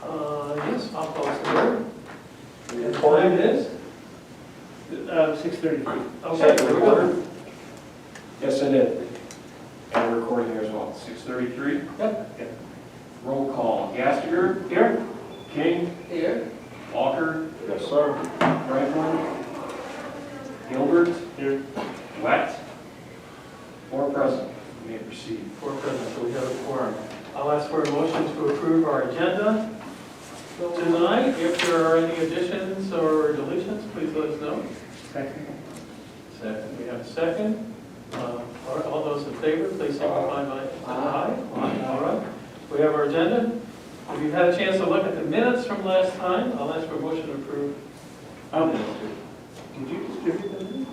Yes, I'll call us to order. And the time is? 6:33. Okay, here we go. Yes, I did. And we're recording here as well. 6:33. Yep. Roll call. Gastiger, Here? King, Here. Walker, Yes, sir. Franklin, Gilbert, Here. Wet, or present. You may proceed. Four present, so we have a quorum. I'll ask for a motion to approve our agenda tonight. If there are any additions or deletions, please let us know. Second. Second, we have a second. All those in favor, please signify by aye. Aye. All right. We have our agenda. If you've had a chance to look at the minutes from last time, I'll ask for a motion to approve. Did you distribute them?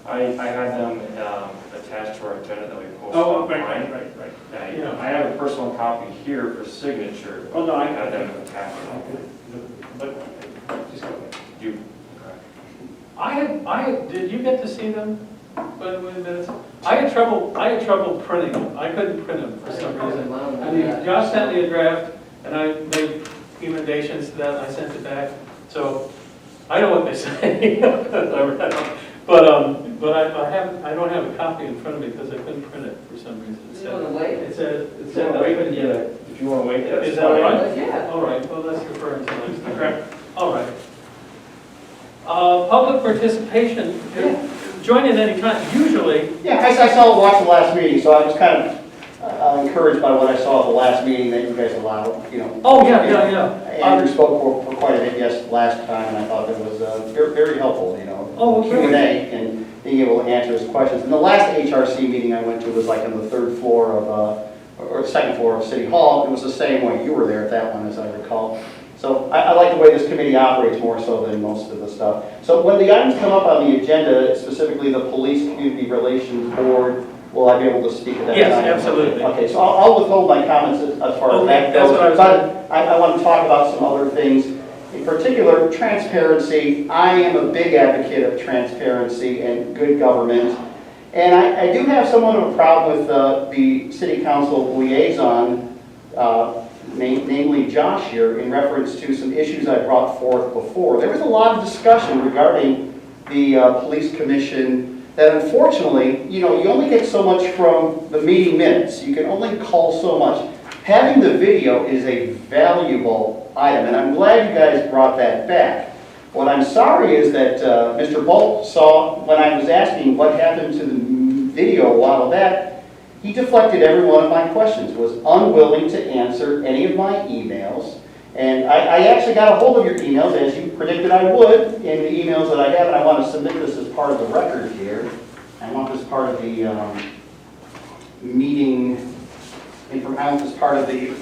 I had them attached to our agenda that we posted Oh, online. right. Yeah. I have a personal copy here for signature. Oh, no, I had them attached. But, just go ahead. You, Did you get to see them? By the way, the minutes? I had trouble printing them. I couldn't print them for some reason. I mean, Josh sent me a draft, and I made recommendations to that, and I sent it back. So, I know what they say. But I don't have a copy in front of me because I couldn't print it for some reason. It said I couldn't get it. if you want to wait, that's Is that fine. all right? Yeah. All right, well, let's refer to next time. Okay. All right. Public participation, join in any time, usually. Yeah, watched the last meeting, so I was kind of encouraged by what I saw at the last meeting that you guys allowed, you know. Oh, yeah. Andrew spoke for quite a bit, yes, last time, and I thought that was very, very helpful, you know. Oh, okay. Q&A and being able to answer his questions. And the last HRC meeting I went to was like on the third floor of, or the second floor of City Hall. It was the same way. You were there at that one, as I recall. So I like the way this committee operates more so than most of the stuff. So when the items come up on the agenda, specifically the Police Community Relations Board, will I be able to speak at that time? Yes, absolutely. Okay, so I'll withhold my comments as far as that that's goes. what I was But I want to talk about some other things. In particular, transparency. I am a big advocate of transparency and good government. And I do have somewhat of a problem with the City Council liaison, namely Josh here, in reference to some issues I brought forth before. There was a lot of discussion regarding the Police Commission that unfortunately, you know, you only get so much from the meeting minutes. You can only call so much. Having the video is a valuable item, and I'm glad you guys brought that back. What I'm sorry is that Mr. Bolt saw, when I was asking what happened to the video a while back, he deflected every one of my questions, was unwilling to answer any of my emails. And I actually got a hold of your emails, as you predicted I would, in the emails that I have, and I want to submit this as part of the record here. I want this part of the meeting, I want this part of the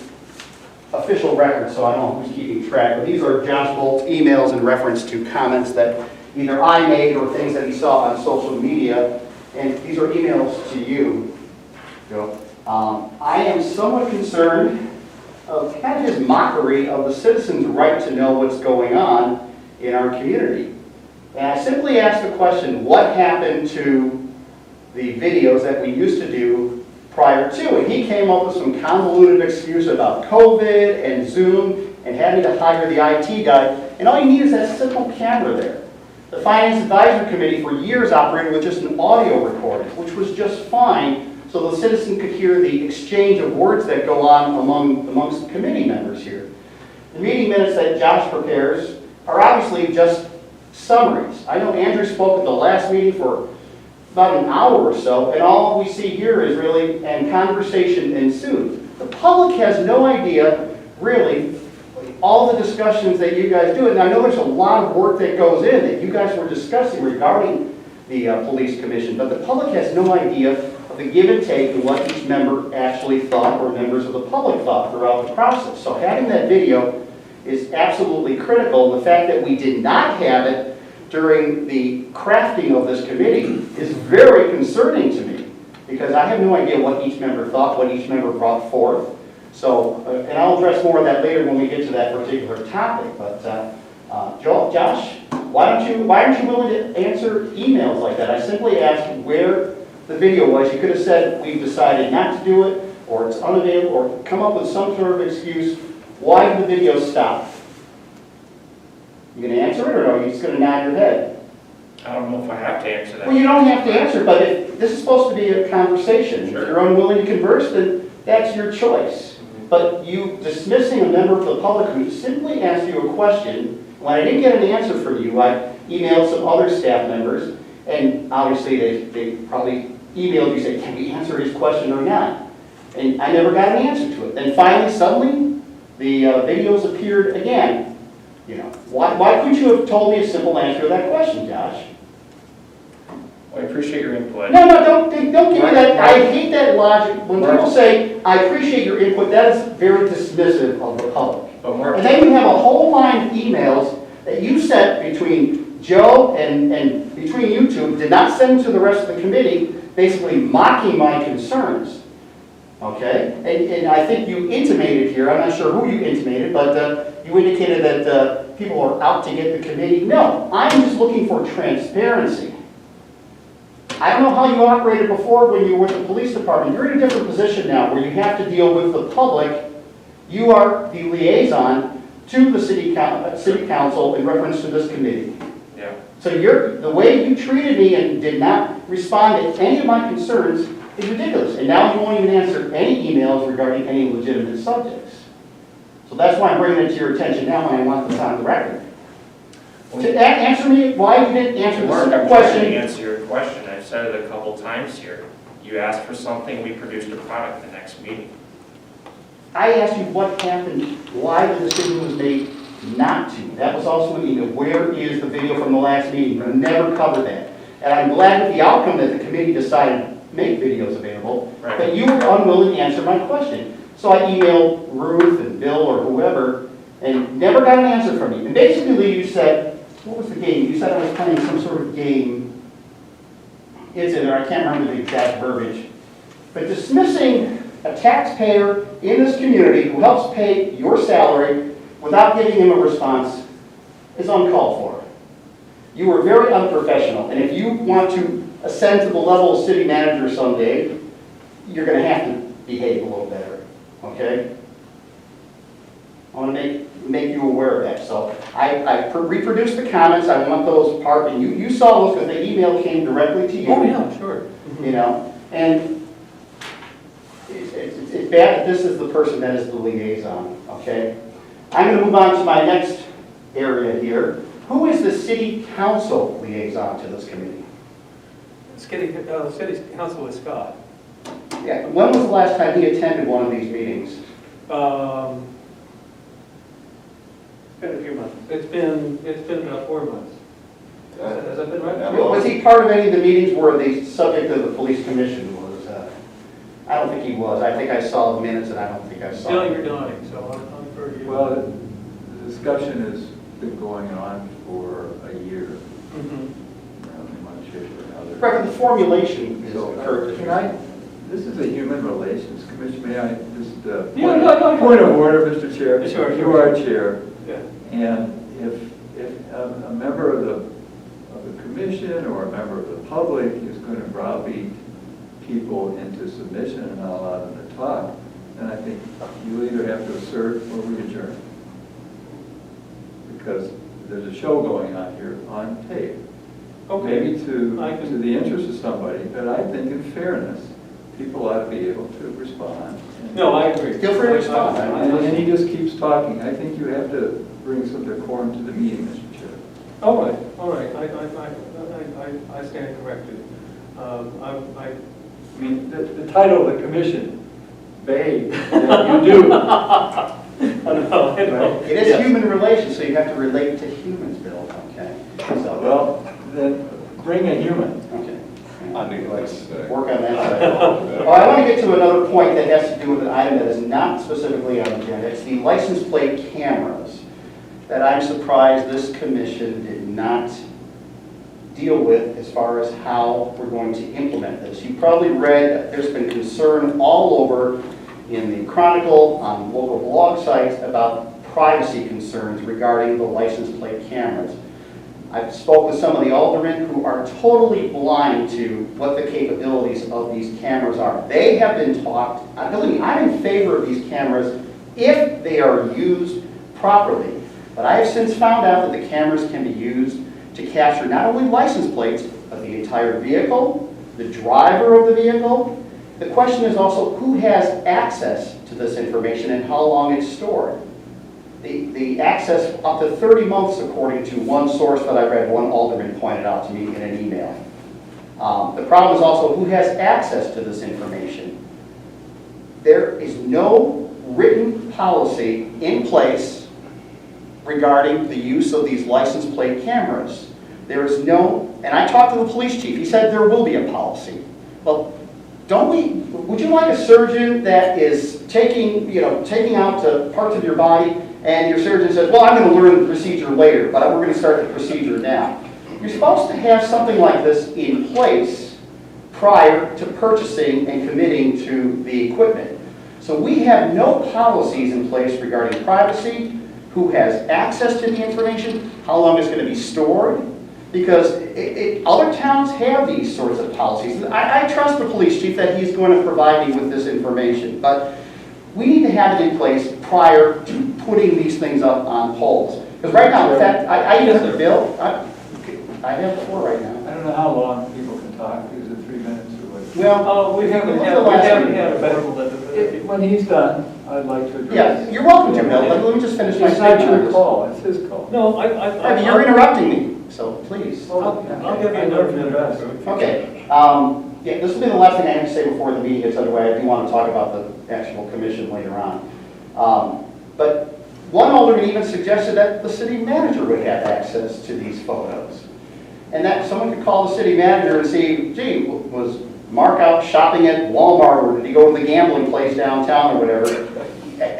official record, so I don't know who's keeping track. But these are Josh Bolt's emails in reference to comments that either I made or things that he saw on social media. And these are emails to you, Joe. I am somewhat concerned of kind of his mockery of the citizens' right to know what's going on in our community. And I simply asked the question, what happened to the videos that we used to do prior to? And he came up with some convoluted excuse about COVID and Zoom and having to hire the IT guy. And all you need is that simple camera there. The Finance Advisory Committee for years operated with just an audio recording, which was just fine, so the citizen could hear the exchange of words that go on amongst committee members here. The meeting minutes that Josh prepares are obviously just summaries. I know Andrew spoke at the last meeting for about an hour or so, and all we see here is really, and conversation ensued. The public has no idea, really, all the discussions that you guys do, and I know there's a lot of work that goes in that you guys were discussing regarding the Police Commission, but the public has no idea of the give and take and what each member actually thought or members of the public thought throughout the process. So having that video is absolutely critical. The fact that we did not have it during the crafting of this committee is very concerning to me, because I have no idea what each member thought, what each member brought forth. So, and I'll address more of that later when we get to that particular topic. But Josh, why aren't you willing to answer emails like that? I simply asked where the video was. You could have said, we've decided not to do it, or it's unavailable, or come up with some sort of excuse, why did the video stop? You gonna answer it, or are you just gonna nod your head? I don't know if I have to answer that. Well, you don't have to answer, but if, this is supposed to be a conversation. Sure. If you're unwilling to converse, then that's your choice. But you dismissing a member of the public who simply asked you a question, when I didn't get an answer from you, I emailed some other staff members, and obviously they probably emailed you, saying, can we answer his question or not? And I never got an answer to it. Then finally, suddenly, the videos appeared again. You know, why couldn't you have told me a simple answer to that question, Josh? Well, I appreciate your input. No, don't give me that. I hate that logic. When people say, I appreciate your input, that is very dismissive of the public. But Mark, And then you have a whole line of emails that you sent between Joe and between you two, did not send to the rest of the committee, basically mocking my concerns. Okay? And I think you intimated here, I'm not sure who you intimated, but you indicated that people are out to get the committee. No, I'm just looking for transparency. I don't know how you operated before when you were with the police department. You're in a different position now where you have to deal with the public. You are the liaison to the city council in reference to this committee. yeah. So the way you treated me and did not respond to any of my concerns is ridiculous. And now you won't even answer any emails regarding any legitimate subjects. So that's why I'm bringing it to your attention now when I want this on the record. To answer me why you didn't answer the Mark, simple I'm trying to question. answer your question. I've said it a couple times here. You asked for something, we produced a product the next meeting. I asked you what happened, why the decision was made not to. That was also an email. Where is the video from the last meeting? You never covered that. And I'm glad with the outcome that the committee decided to make videos available, Right. but you were unwilling to answer my question. So I emailed Ruth and Bill or whoever and never got an answer from you. And basically you said, what was the game? You said I was playing some sort of game. It's in there, I can't remember the exact verbiage. But dismissing a taxpayer in this community who helps pay your salary without giving him a response is uncalled for. You were very unprofessional, and if you want to ascend to the level of city manager someday, you're going to have to behave a little better, okay? I want to make you aware of that. So I reproduced the comments. I want those part, and you saw those because the email came directly to you. Oh, yeah, sure. You know, and it's bad that this is the person that is the liaison, okay? I'm going to move on to my next area here. Who is the city council liaison to this committee? City council is Scott. Yeah, when was the last time he attended one of these meetings? It's been a few months. It's been about 4 months. Has that been right? Yeah. Was he part of any of the meetings where the subject of the police commission was? I don't think he was. I think I saw the minutes and I don't think I saw. Still, you're nodding, so I'll defer to you. Well, the discussion has been going on for a year. Mhm. In one shape or another. Right, but the formulation is So, occurred. this is a Human Relations Commission, may I just, Yeah, no. point of order, Mr. Chair? Sure, You sure. are chair, Yeah. and if a member of the commission or a member of the public is going to browbeat people into submission and not allow them to talk, then I think you either have to assert or we adjourn. Because there's a show going on here on tape. Okay. Maybe to I can- the interest of somebody, but I think in fairness, people ought to be able to respond. No, I agree. Feel free to respond. And he just keeps talking. I think you have to bring some decorum to the meeting, Mr. Chair. All right. I stand corrected. I mean, the title of the commission, vague, that you do. I know. It is human relations, so you have to relate to humans, Bill, okay? So, Well, then bring a human. okay. On the next, Work on that side. Oh, I want to get to another point that has to do with an item that is not specifically on the agenda. It's the license plate cameras that I'm surprised this commission did not deal with as far as how we're going to implement this. You probably read that there's been concern all over in the Chronicle, on local blog sites about privacy concerns regarding the license plate cameras. I've spoke with some of the aldermen who are totally blind to what the capabilities of these cameras are. They have been taught, believe me, I'm in favor of these cameras if they are used properly. But I have since found out that the cameras can be used to capture not only license plates, but the entire vehicle, the driver of the vehicle. The question is also who has access to this information and how long it's stored. The access up to 30 months, according to one source that I read, one alderman pointed out to me in an email. The problem is also who has access to this information. There is no written policy in place regarding the use of these license plate cameras. There is no, and I talked to the police chief, he said there will be a policy. Well, would you like a surgeon that is taking out parts of your body, and your surgeon says, well, I'm going to learn the procedure later, but we're going to start the procedure now. You're supposed to have something like this in place prior to purchasing and committing to the equipment. So we have no policies in place regarding privacy, who has access to the information, how long it's going to be stored, because other towns have these sorts of policies. I trust the police chief that he's going to provide me with this information, but we need to have it in place prior to putting these things up on poles. Because right now, in fact, I even have a bill. I have the floor right now. I don't know how long people can talk, is it 3 minutes or what? Well, We haven't look at had the last a meeting. better When he's done, I'd like to address. Yeah, you're welcome to, Bill. Let me just finish my It's not statement on your this. call, it's his call. No, I mean, you're interrupting me, so please. I'll give you I another learned minute. the best. Okay. Yeah, this will be the last thing I have to say before the meeting gets underway. I do want to talk about the actual commission later on. But one alderman even suggested that the city manager would have access to these photos. And that someone could call the city manager and see, gee, was Mark out shopping at Walmart, or did he go to the gambling place downtown or whatever?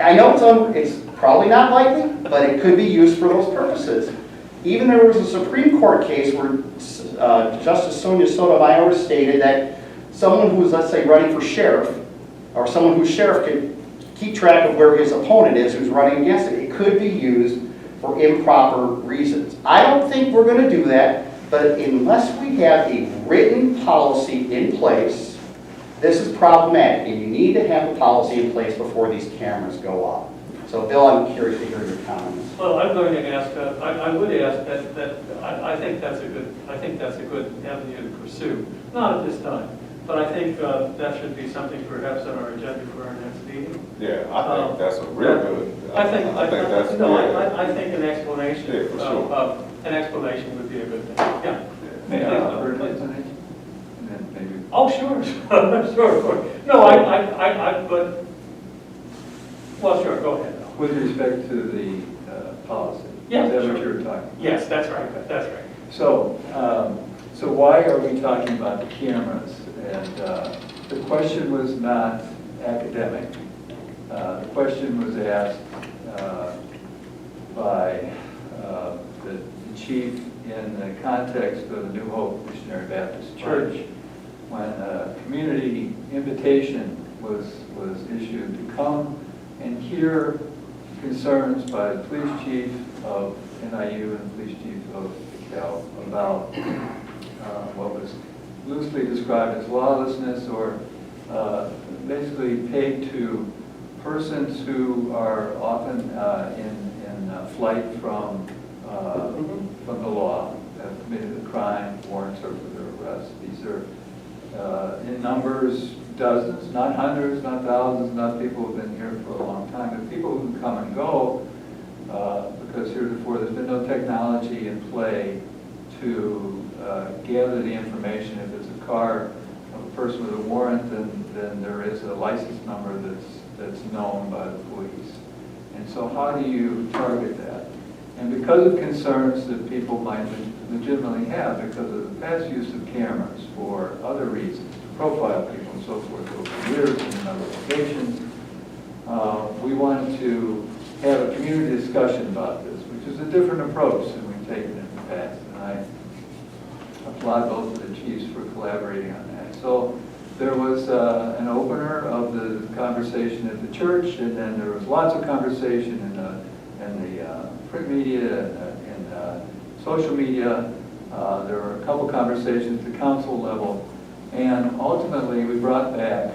I know it's probably not likely, but it could be used for those purposes. Even there was a Supreme Court case where Justice Sonia Sotomayor stated that someone who was, let's say, running for sheriff, or someone who's sheriff could keep track of where his opponent is who's running against it. It could be used for improper reasons. I don't think we're going to do that, but unless we have a written policy in place, this is problematic, and you need to have a policy in place before these cameras go up. So, Bill, I'm curious to hear your comments. Well, I'm going to ask, I would ask that I think that's a good avenue to pursue. Not at this time, but I think that should be something perhaps on our agenda for our next meeting. Yeah, I think that's a real good. I think that's no, good. I think an explanation, Yeah, for sure. an explanation would be a good thing. Yeah. May I Please, offer an please. explanation? And then maybe. Oh, sure, sure. No, but, well, sure, go ahead. With respect to the policy? Yeah, Is that what sure. you were talking about? Yes, that's right, that's right. So, so why are we talking about the cameras? And the question was not academic. The question was asked by the chief in the context of the New Hope Missionary Baptist Church, when a community invitation was issued to come and hear concerns by the police chief of NIU and the police chief of DeKalb about what was loosely described as lawlessness, or basically paid to persons who are often in flight from the law, have committed a crime, warrants are for their arrest. These are in numbers, dozens, not hundreds, not thousands, not people who've been here for a long time, but people who come and go because heretofore there's been no technology in play to gather the information. If it's a car of a person with a warrant, then there is a license number that's known by the police. And so how do you target that? And because of concerns that people might legitimately have because of the past use of cameras for other reasons, to profile people and so forth over years in other locations, we wanted to have a community discussion about this, which is a different approach than we've taken in the past. And I applaud both of the chiefs for collaborating on that. So there was an opener of the conversation at the church, and then there was lots of conversation in the print media and social media. There were a couple conversations at the council level, and ultimately we brought back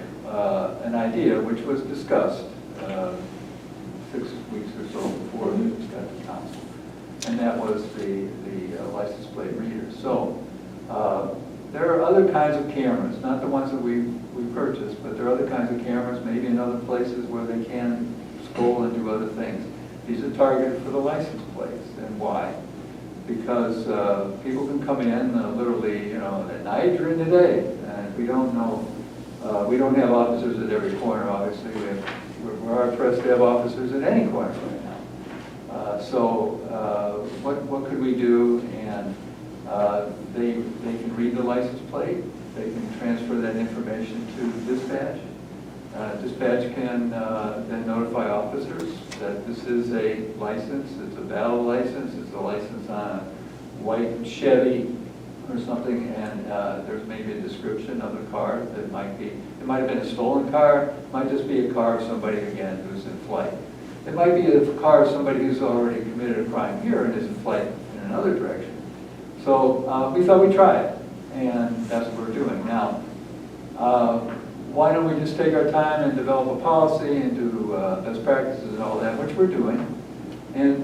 an idea which was discussed 6 weeks or so before it got to council, and that was the license plate readers. So there are other kinds of cameras, not the ones that we purchased, but there are other kinds of cameras, maybe in other places where they can scroll and do other things. These are targeted for the license plates, and why? Because people can come in literally, at night or in the day, and we don't know. We don't have officers at every corner, obviously. We're hard pressed to have officers at any corner right now. So what could we do? And they can read the license plate. They can transfer that information to dispatch. Dispatch can then notify officers that this is a license, it's a valid license, it's a license on a white Chevy or something, and there's maybe a description of the car that might be, it might have been a stolen car, it might just be a car of somebody, again, who's in flight. It might be a car of somebody who's already committed a crime here and is in flight in another direction. So we thought we'd try it, and that's what we're doing. Now, why don't we just take our time and develop a policy and do best practices and all that, which we're doing, and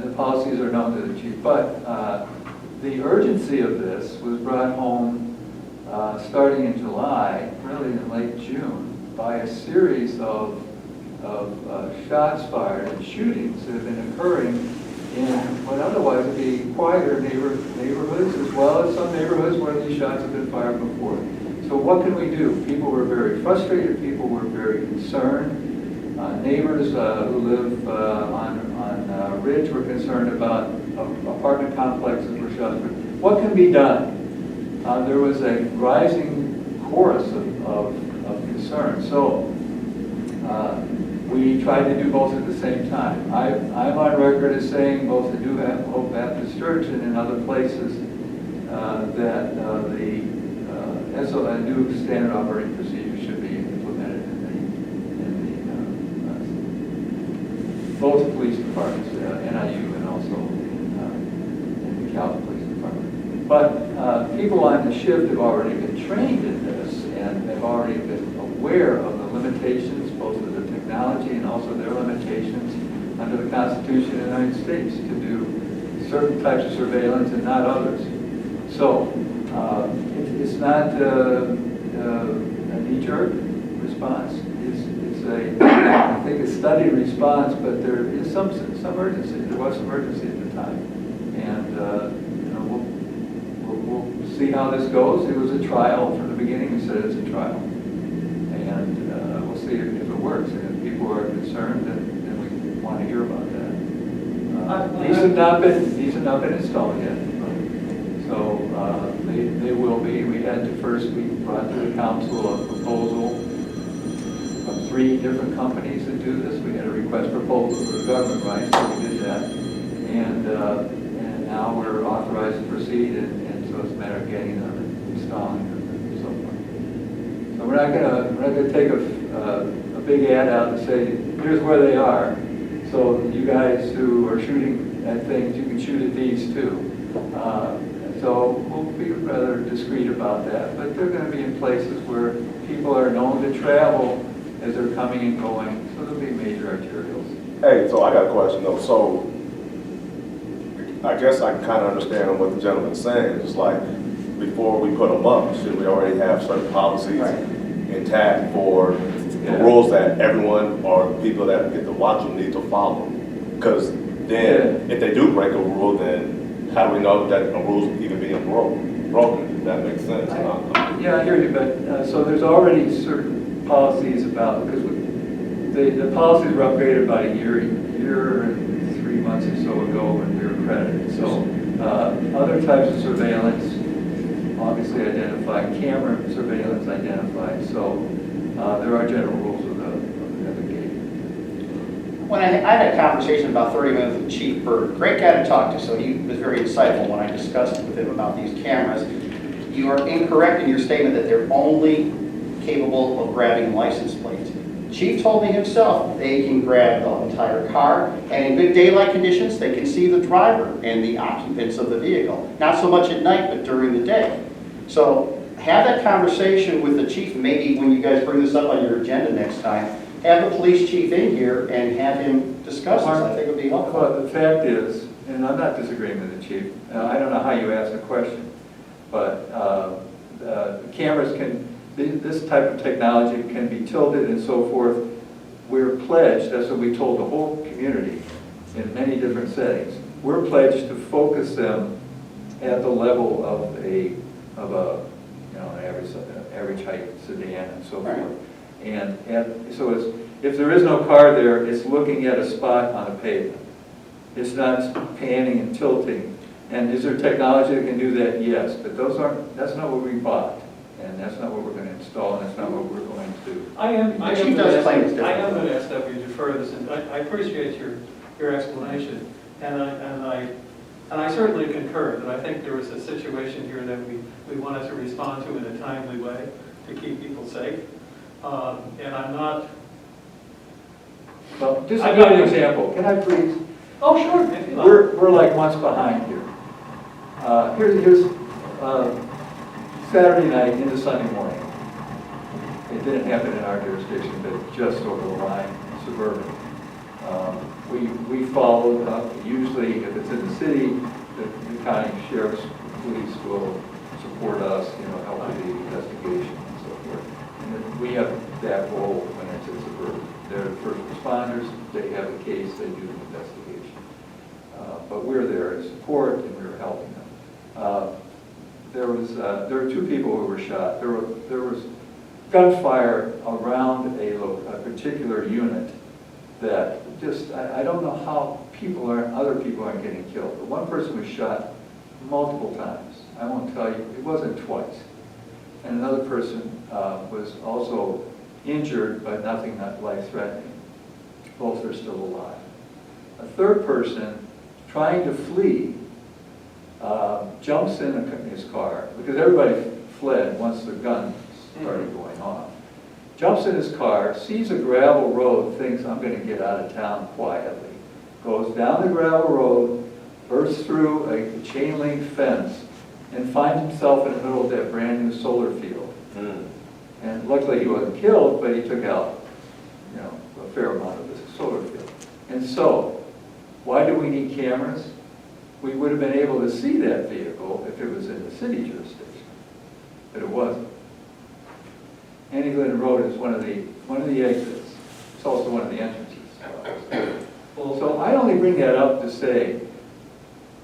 the policies are known to the chief. But the urgency of this was brought home starting in July, really in late June, by a series of shots fired and shootings that have been occurring in what otherwise would be quieter neighborhoods, as well as some neighborhoods where these shots have been fired before. So what can we do? People were very frustrated. People were very concerned. Neighbors who live on Ridge were concerned about apartment complexes where shots were. What can be done? There was a rising chorus of concern. So we tried to do both at the same time. I'm on record as saying both at New Hope Baptist Church and in other places that a new standard operating procedure should be implemented in both police departments, NIU and also in the Calvin Police Department. But people on the shift have already been trained in this and have already been aware of the limitations, both of the technology and also their limitations under the Constitution of the United States to do certain types of surveillance and not others. So it's not a knee-jerk response. It's I think a studied response, but there is some urgency. There was some urgency at the time, and we'll see how this goes. It was a trial from the beginning. We said it's a trial, and we'll see if it works. And if people are concerned, then we want to hear about that. These have not been installed yet. So they will be. We brought to the council a proposal from 3 different companies that do this. We had a request proposal for the government, right? So we did that, and now we're authorized to proceed, and so it's a matter of getting them and installing them and so forth. So we're not gonna take a big ad out and say here's where they are. So you guys who are shooting at things, you can shoot at these too. So we'll be rather discreet about that, but they're going to be in places where people are known to travel as they're coming and going, so there'll be major arterials. Hey, so I got a question though. So I guess I can kind of understand what the gentleman's saying. It's like before we put them up, should we already have certain policies intact for the rules that everyone or people that get to watch them need to follow? Because then if they do break a rule, then how do we know that a rule's even being broken? If that makes sense. Yeah, I hear you, but so there's already certain policies about, because the policies were upgraded about a year and 3 months or so ago when we were accredited. So other types of surveillance obviously identified, camera surveillance identified. So there are general rules of the gate. When I had a conversation about 30 minutes with Chief Bird, great guy to talk to, so he was very insightful when I discussed with him about these cameras. You are incorrect in your statement that they're only capable of grabbing license plates. The chief told me himself, they can grab the entire car, and in good daylight conditions, they can see the driver and the occupants of the vehicle. Not so much at night, but during the day. So have that conversation with the chief, maybe when you guys bring this up on your agenda next time, have the police chief in here and have him discuss this. I think it would be helpful. Well, the fact is, and I'm not disagreeing with the chief, I don't know how you asked the question, but cameras can, this type of technology can be tilted and so forth. We're pledged, that's what we told the whole community in many different settings, we're pledged to focus them at the level of an average height sedan and so Right. forth. So if there is no car there, it's looking at a spot on a pavement. It's not panning and tilting. And is there technology that can do that? Yes, but that's not what we bought. And that's not what we're going to install, and that's not what we're going to do. I am The chief does claim it's I am different. going to ask that we defer this, and I appreciate your explanation, and I certainly concur that I think there was a situation here that we wanted to respond to in a timely way to keep people safe, and I'm not. Well, just to give you an example, can I please? Oh, sure. If you like. We're like months behind here. Here's Saturday night into Sunday morning. It didn't happen in our jurisdiction, but just over the line, suburban. We followed up. Usually, if it's in the city, the county sheriff's police will support us, help with the investigation and so forth. And then we have that role when it's in suburban. They're the first responders. They have a case. They do the investigation. But we're there to support, and we were helping them. There were two people who were shot. There was gunfire around a particular unit that just, I don't know how other people aren't getting killed. But one person was shot multiple times. I won't tell you, it wasn't twice. And another person was also injured, but nothing not life-threatening. Both are still alive. A third person, trying to flee, jumps in his car, because everybody fled once the gun started going off. Jumps in his car, sees a gravel road, thinks, I'm going to get out of town quietly. Goes down the gravel road, bursts through a chain link fence, and finds himself in the middle of that brand new solar field. And luckily he wasn't killed, but he took out, a fair amount of the solar field. And so, why do we need cameras? We would have been able to see that vehicle if it was in the city jurisdiction, but it wasn't. Annie Glenn Road is one of the exits. It's also one of the entrances. So I only bring that up to say,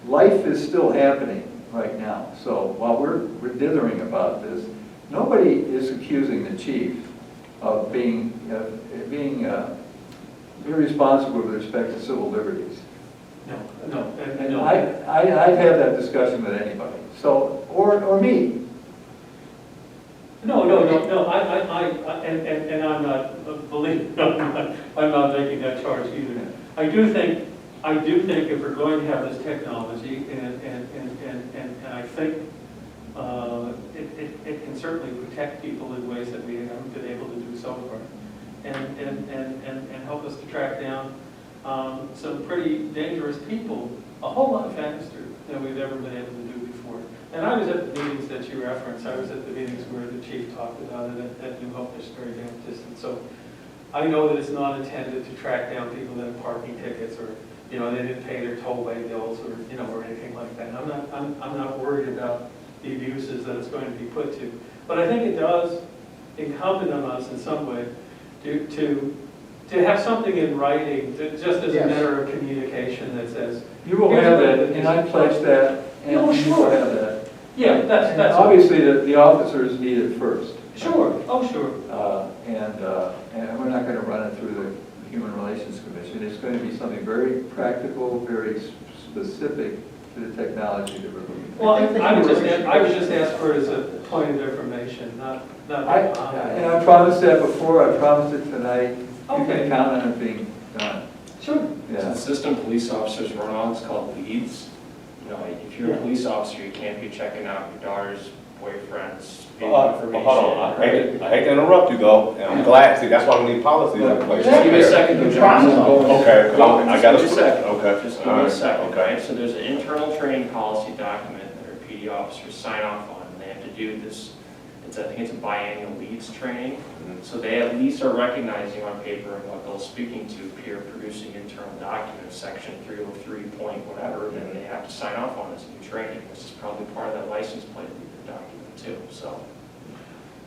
life is still happening right now. So while we're dithering about this, nobody is accusing the chief of being irresponsible with respect to civil liberties. No. And I've had that discussion with anybody. So, or me. No, and I'm not, believe me, I'm not making that charge either. I do think if we're going to have this technology, and I think it can certainly protect people in ways that we haven't been able to do so far, and help us to track down some pretty dangerous people a whole lot faster than we've ever been able to do before. And I was at the meetings that you referenced. I was at the meetings where the chief talked about it at New Hope, it's very damn distant. So I know that it's not intended to track down people that have parking tickets or, they didn't pay their tollway bills or, or anything like that. I'm not worried about the abuses that it's going to be put to. But I think it does incumbent on us in some way to have something in writing, just as a matter of communication that says, You will have that, and I pledge that, and Oh, you will sure. have that. yeah, And that's obviously, the officers need it first. sure. Oh, sure. And we're not going to run it through the Human Relations Commission. It's going to be something very practical, very specific to the technology that we're looking at. Well, I would just ask for it as a point of information, not. And I promised that before, I promised it tonight. You Okay. can count on it being done. Sure. The Yeah. system police officers run on is called leads. Like if you're a police officer, you can't be checking out your daughter's boyfriends, Hold information. on, I hate to interrupt you though, and I'm glad, see, that's why we need policies in place. Just give me a second to jump in. Okay, 'cause I got Just give me a second. okay. Just give me a Alright, second, okay. right? So there's an internal training policy document that our PD officers sign off on, and they have to do this, I think it's a biannual leads training. So they at least are recognizing on paper and what they're speaking to, peer producing internal documents, section 303 point whatever, then they have to sign off on this new training. This is probably part of that license plate document too, so.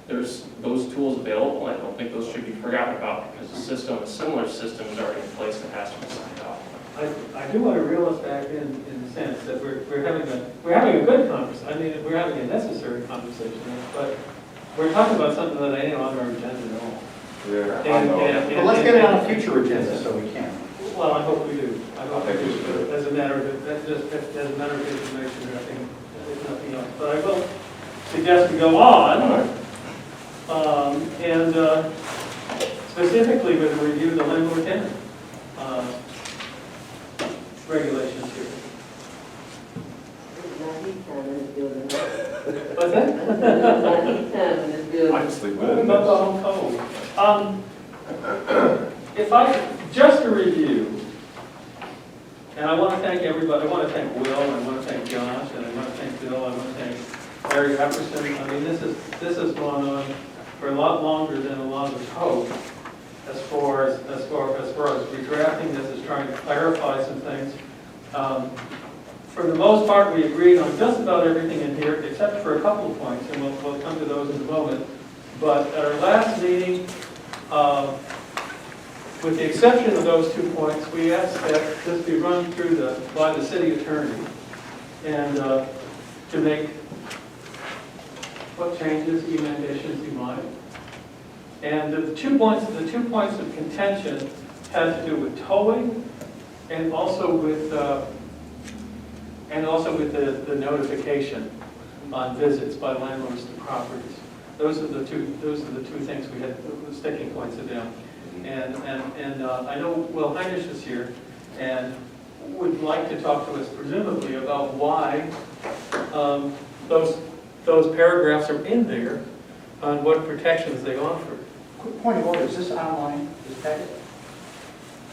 There's those tools available, I don't think those should be forgotten about, because the system, a similar system is already in place that has to be signed off. I do want to reel us back in the sense that we're having a good conversation. I mean, we're having a necessary conversation, but we're talking about something that ain't on our agenda at all. Yeah, I know. But let's get it on a future agenda so we can. Well, I hope we do. I hope we I think we do. should. As a matter of, as a matter of information, I think there's nothing else. But I will suggest we go on, and specifically with a review of the landlord tenant regulations here. What's that? I can sleep What good. about the home code? If I, just a review, and I want to thank everybody, I want to thank Will, and I want to thank Josh, and I want to thank Bill, I want to thank Larry Epperson. I mean, this has gone on for a lot longer than a lot of us hoped, as far as redrafting this, is trying to clarify some things. For the most part, we agreed on just about everything in here, except for a couple of points, and we'll come to those in a moment. But at our last meeting, with the exception of those 2 points, we asked that this be run through by the city attorney, and to make what changes, emendations he might. And the 2 points of contention had to do with towing, and also with the notification on visits by landlords to properties. Those are the two things we had, the sticking points of them. And I know Will Heinisch is here and would like to talk to us presumably about why those paragraphs are in there, on what protections they offer. Quick point of order, is this online, this packet?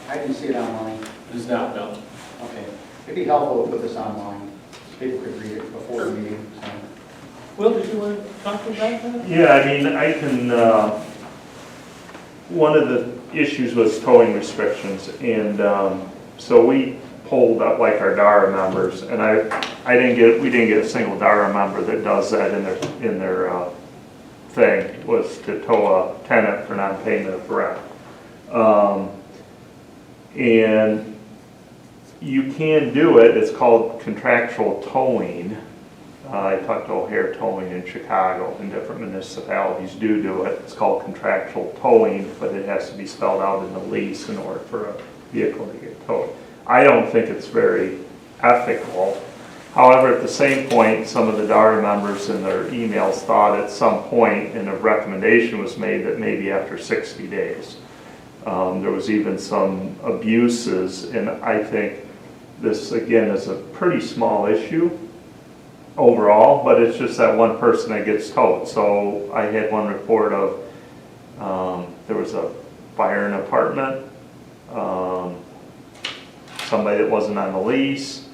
I didn't see it online. It's not, no. Okay. It'd be helpful to put this online, so people could read it before the meeting. So. Will, did you want to talk about that? Yeah, I mean, I can, one of the issues was towing restrictions, and so we pulled up like our DARA members, and we didn't get a single DARA member that does that in their thing, was to tow a tenant for non-payment of rent. And you can do it, it's called contractual towing. I talked to O'Hare Towing in Chicago, and different municipalities do it. It's called contractual towing, but it has to be spelled out in the lease in order for a vehicle to get towed. I don't think it's very ethical. However, at the same point, some of the DARA members in their emails thought at some point, and a recommendation was made that maybe after 60 days. There was even some abuses, and I think this, again, is a pretty small issue overall, but it's just that one person that gets towed. So I had one report of there was a fire in an apartment, somebody that wasn't on the lease,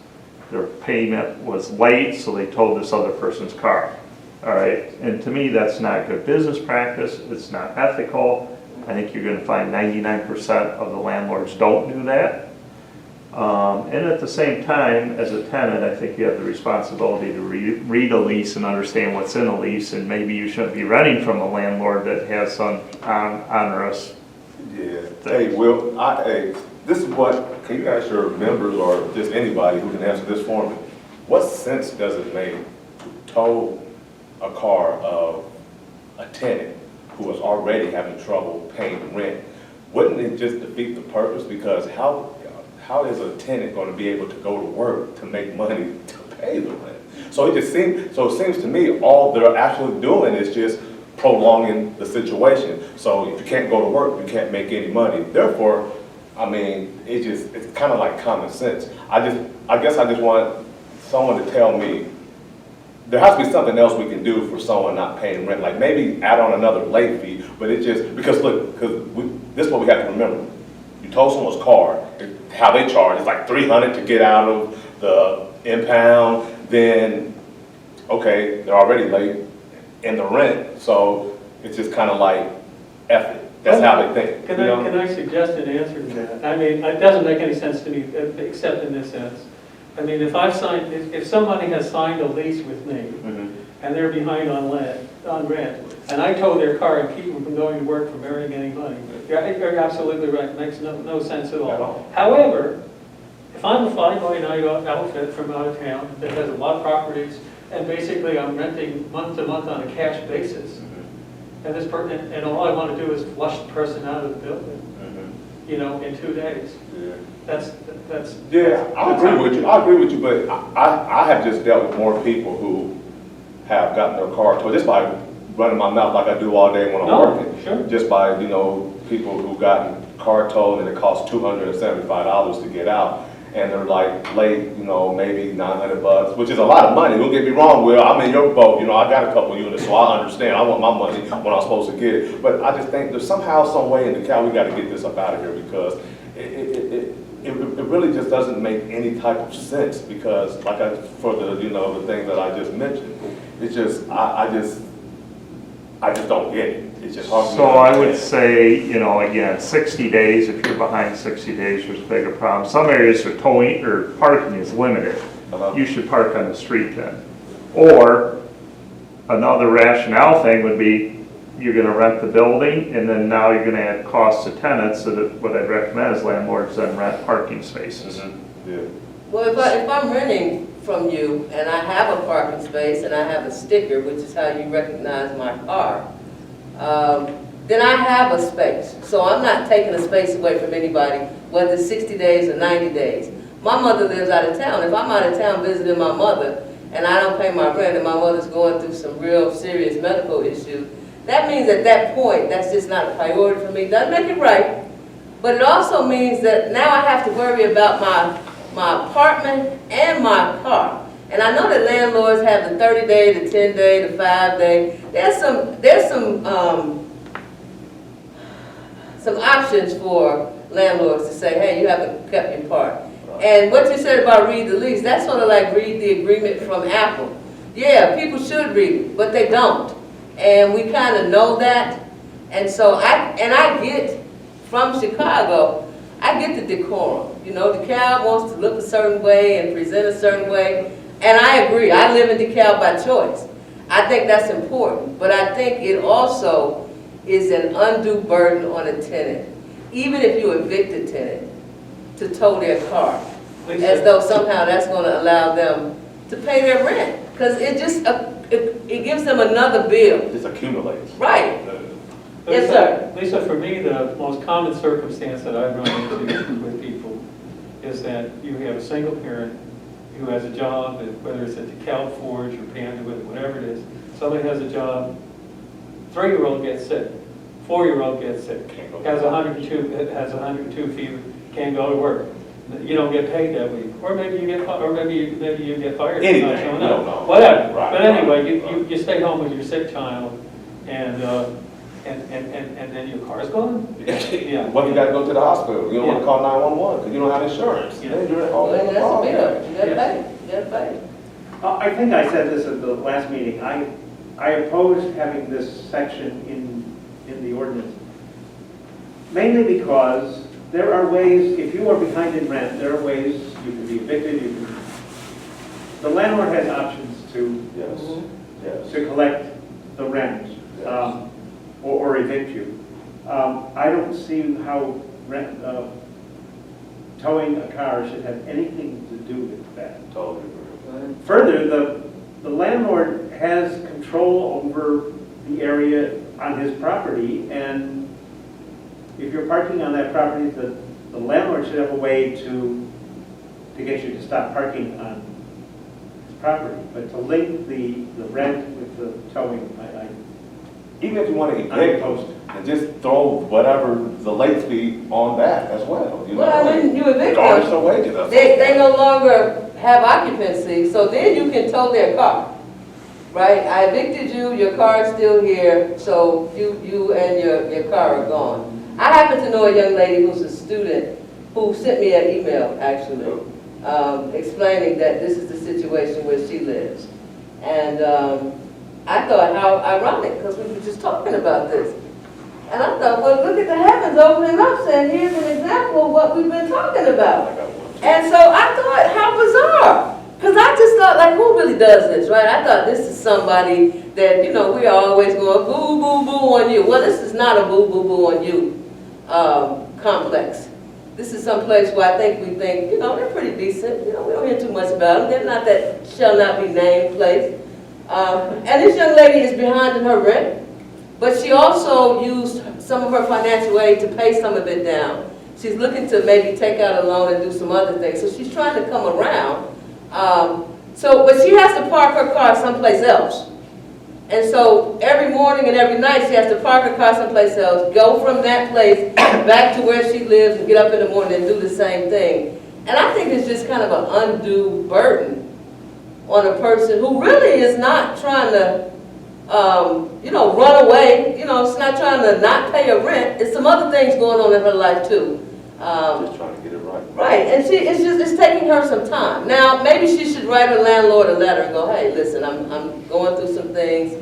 their payment was late, so they towed this other person's car. All right, and to me, that's not good business practice, it's not ethical. I think you're going to find 99% of the landlords don't do that. And at the same time, as a tenant, I think you have the responsibility to read a lease and understand what's in a lease, and maybe you shouldn't be renting from a landlord that has some onerous. Yeah. Hey, Will, this is what, can you ask your members or just anybody who can answer this for me? What sense does it make to tow a car of a tenant who is already having trouble paying rent? Wouldn't it just defeat the purpose? Because how is a tenant going to be able to go to work to make money to pay the rent? So it seems to me all they're actually doing is just prolonging the situation. So if you can't go to work, you can't make any money. Therefore, I mean, it's kind of like common sense. I guess I just want someone to tell me there has to be something else we can do for someone not paying rent, like maybe add on another late fee, but it just, because look, this is what we have to remember. You tow someone's car, how they charge, it's like $300 to get out of the impound, then, okay, they're already late in the rent, so it's just kind of like, F it. That's how they think. Can you know? I suggest an answer to that? I mean, it doesn't make any sense to me, except in this sense. I mean, if somebody has signed a lease with me, and they're behind on rent, and I tow their car and keep them from going to work, from earning any money, you're absolutely right, it makes no sense at all. However, if I'm a fly-by-night outfit from out of town that has a lot of properties, and basically I'm renting month to month on a cash basis, and all I want to do is flush the person out of the building, you know, in 2 days. That's. Yeah, I agree with you, but I have just dealt with more people who have gotten their car towed, just by running my mouth like I do all day when I'm working. Sure. Just by, you know, people who gotten car towed and it costs $275 to get out. And they're like late, you know, maybe $900, which is a lot of money. Don't get me wrong, Will. I'm in your boat. You know, I got a couple units, so I understand. I want my money when I'm supposed to get it. But I just think there's somehow, some way in the cow we got to get this up out of here, because it really just doesn't make any type of sense. Because for the, you know, the thing that I just mentioned, it's just I just don't get it. It's just hard. So I would say, you know, again, 60 days, if you're behind 60 days, there's a bigger problem. Some areas are towing or parking is limited. You should park on the street then. Or another rationale thing would be, you're gonna rent the building, and then now you're gonna add costs to tenants, so that what I'd recommend is landlords then rent parking spaces. Yeah. Well, if I'm renting from you and I have a parking space and I have a sticker, which is how you recognize my car, then I have a space. So I'm not taking a space away from anybody, whether it's 60 days or 90 days. My mother lives out of town. If I'm out of town visiting my mother and I don't pay my rent and my mother's going through some real serious medical issues, that means at that point, that's just not a priority for me. Doesn't make it right, but it also means that now I have to worry about my apartment and my car. And I know that landlords have the 30-day, the 10-day, the 5-day. There's some options for landlords to say, hey, you haven't kept your part. And what you said about read the lease, that's sort of like read the agreement from Apple. Yeah, people should read it, but they don't. And we kind of know that. And so I get, from Chicago, I get the decorum. You know, DeKalb wants to look a certain way and present a certain way. And I agree, I live in DeKalb by choice. I think that's important, but I think it also is an undue burden on a tenant, even if you evict a tenant, to tow their car, as though somehow that's going to allow them to pay their rent, because it just, it gives them another bill. It just accumulates. Right. Yes, sir. Lisa, for me, the most common circumstance that I've run into with people is that you have a single parent who has a job, whether it's at DeKalb Forge or Panduit, whatever it is. Somebody has a job, 3-year-old gets sick, 4-year-old gets sick, has 102 fever, can't go to work. You don't get paid that week, or maybe you get fired. Anything, I don't you don't know. know. Whatever. Right, But anyway, right. you stay home with your sick child, and then your car's gone. Yeah. Well, you got to go to the hospital. You don't want to call 911 because you don't have insurance. Yeah. Then you're at home. Well, that's a bill. You gotta pay. You gotta pay. I think I said this at the last meeting. I opposed having this section in the ordinance, mainly because there are ways, if you are behind in rent, there are ways you can be evicted. The landlord has options to Yes. to collect the rent or evict you. I don't see how towing a car should have anything to do with that. Totally agree. Further, the landlord has control over the area on his property, and if you're parking on that property, the landlord should have a way to get you to stop parking on his property. But to link the rent with the towing, Even if you want to evict them, and just throw whatever the late fee on that as well. You know, Well, when you evict garnish them, their wages. they no longer have occupancy, so then you can tow their car. right? I evicted you, your car is still here, so you and your car are gone. I happen to know a young lady who's a student who sent me an email, actually, explaining that this is the situation where she lives. And I thought how ironic, because we were just talking about this. And I thought, well, look at the heavens opening up, saying here's an example of what we've been talking about. And so I thought, how bizarre. Because I just thought, like, who really does this, right? I thought this is somebody that, you know, we're always going boo, boo, boo on you. Well, this is not a boo, boo, boo on you complex. This is some place where I think we think, you know, they're pretty decent. You know, we don't hear too much about them. They're not that shall not be named place. And this young lady is behind in her rent. But she also used some of her financial aid to pay some of it down. She's looking to maybe take out a loan and do some other things. So she's trying to come around. But she has to park her car someplace else. And so every morning and every night she has to park her car someplace else, go from that place back to where she lives and get up in the morning and do the same thing. And I think it's just kind of an undue burden on a person who really is not trying to you know, run away. You know, she's not trying to not pay her rent. It's some other things going on in her life too. Just trying to get it right. Right, and it's taking her some time. Now, maybe she should write her landlord a letter and go, hey, listen, I'm going through some things.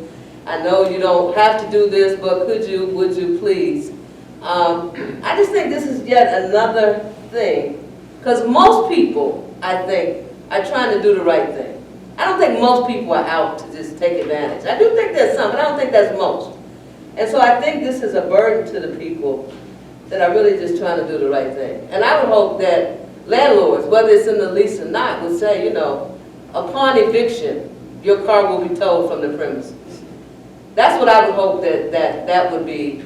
I know you don't have to do this, but would you please? I just think this is yet another thing, because most people, I think, are trying to do the right thing. I don't think most people are out to just take advantage. I do think there's some, but I don't think that's most. And so I think this is a burden to the people that are really just trying to do the right thing. And I would hope that landlords, whether it's in the lease or not, would say, you know, upon eviction, your car will be towed from the premises. That's what I would hope that would be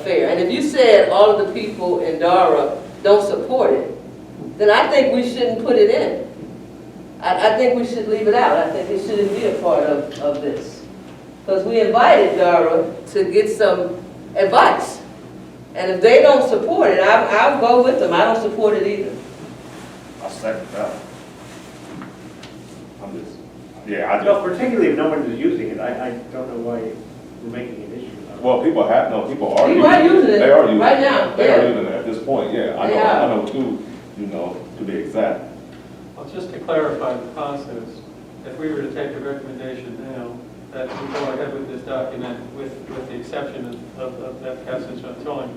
fair. And if you said all of the people in Dara don't support it, then I think we shouldn't put it in. I think we should leave it out. I think it shouldn't be a part of this. Because we invited Dara to get some advice. And if they don't support it, I'll go with them. I don't support it either. I second that. I'm just, yeah, I No, just, particularly if no one is using it, I don't know why we're making an issue about it. well, people are People are using it They are using it. right now, They are yeah. using it at this point, yeah. They are. I know two, you know, to be exact. Well, just to clarify the process, if we were to take the recommendation now, that we go ahead with this document with the exception of that passage on towing,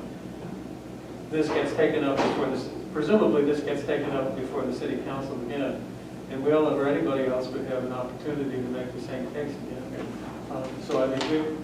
this gets taken up before this, presumably this gets taken up before the city council again. And Will or anybody else would have an opportunity to make the same case again. So I mean,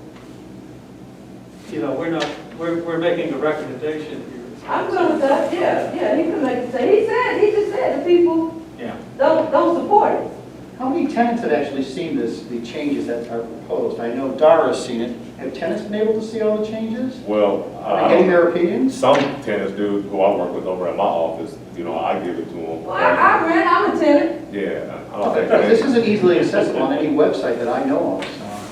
we're making a recommendation here. I'm good with that, yeah, he can make it say, he just said the people Yeah. don't support it. How many tenants have actually seen the changes that are proposed? I know Dara's seen it. Have tenants been able to see all the changes? Well, Are they getting their opinions? some tenants do, who I work with over at my office, you know, I give it to them. Well, I'm a tenant. Yeah. I don't Okay, think this isn't easily accessible on any website that I know of.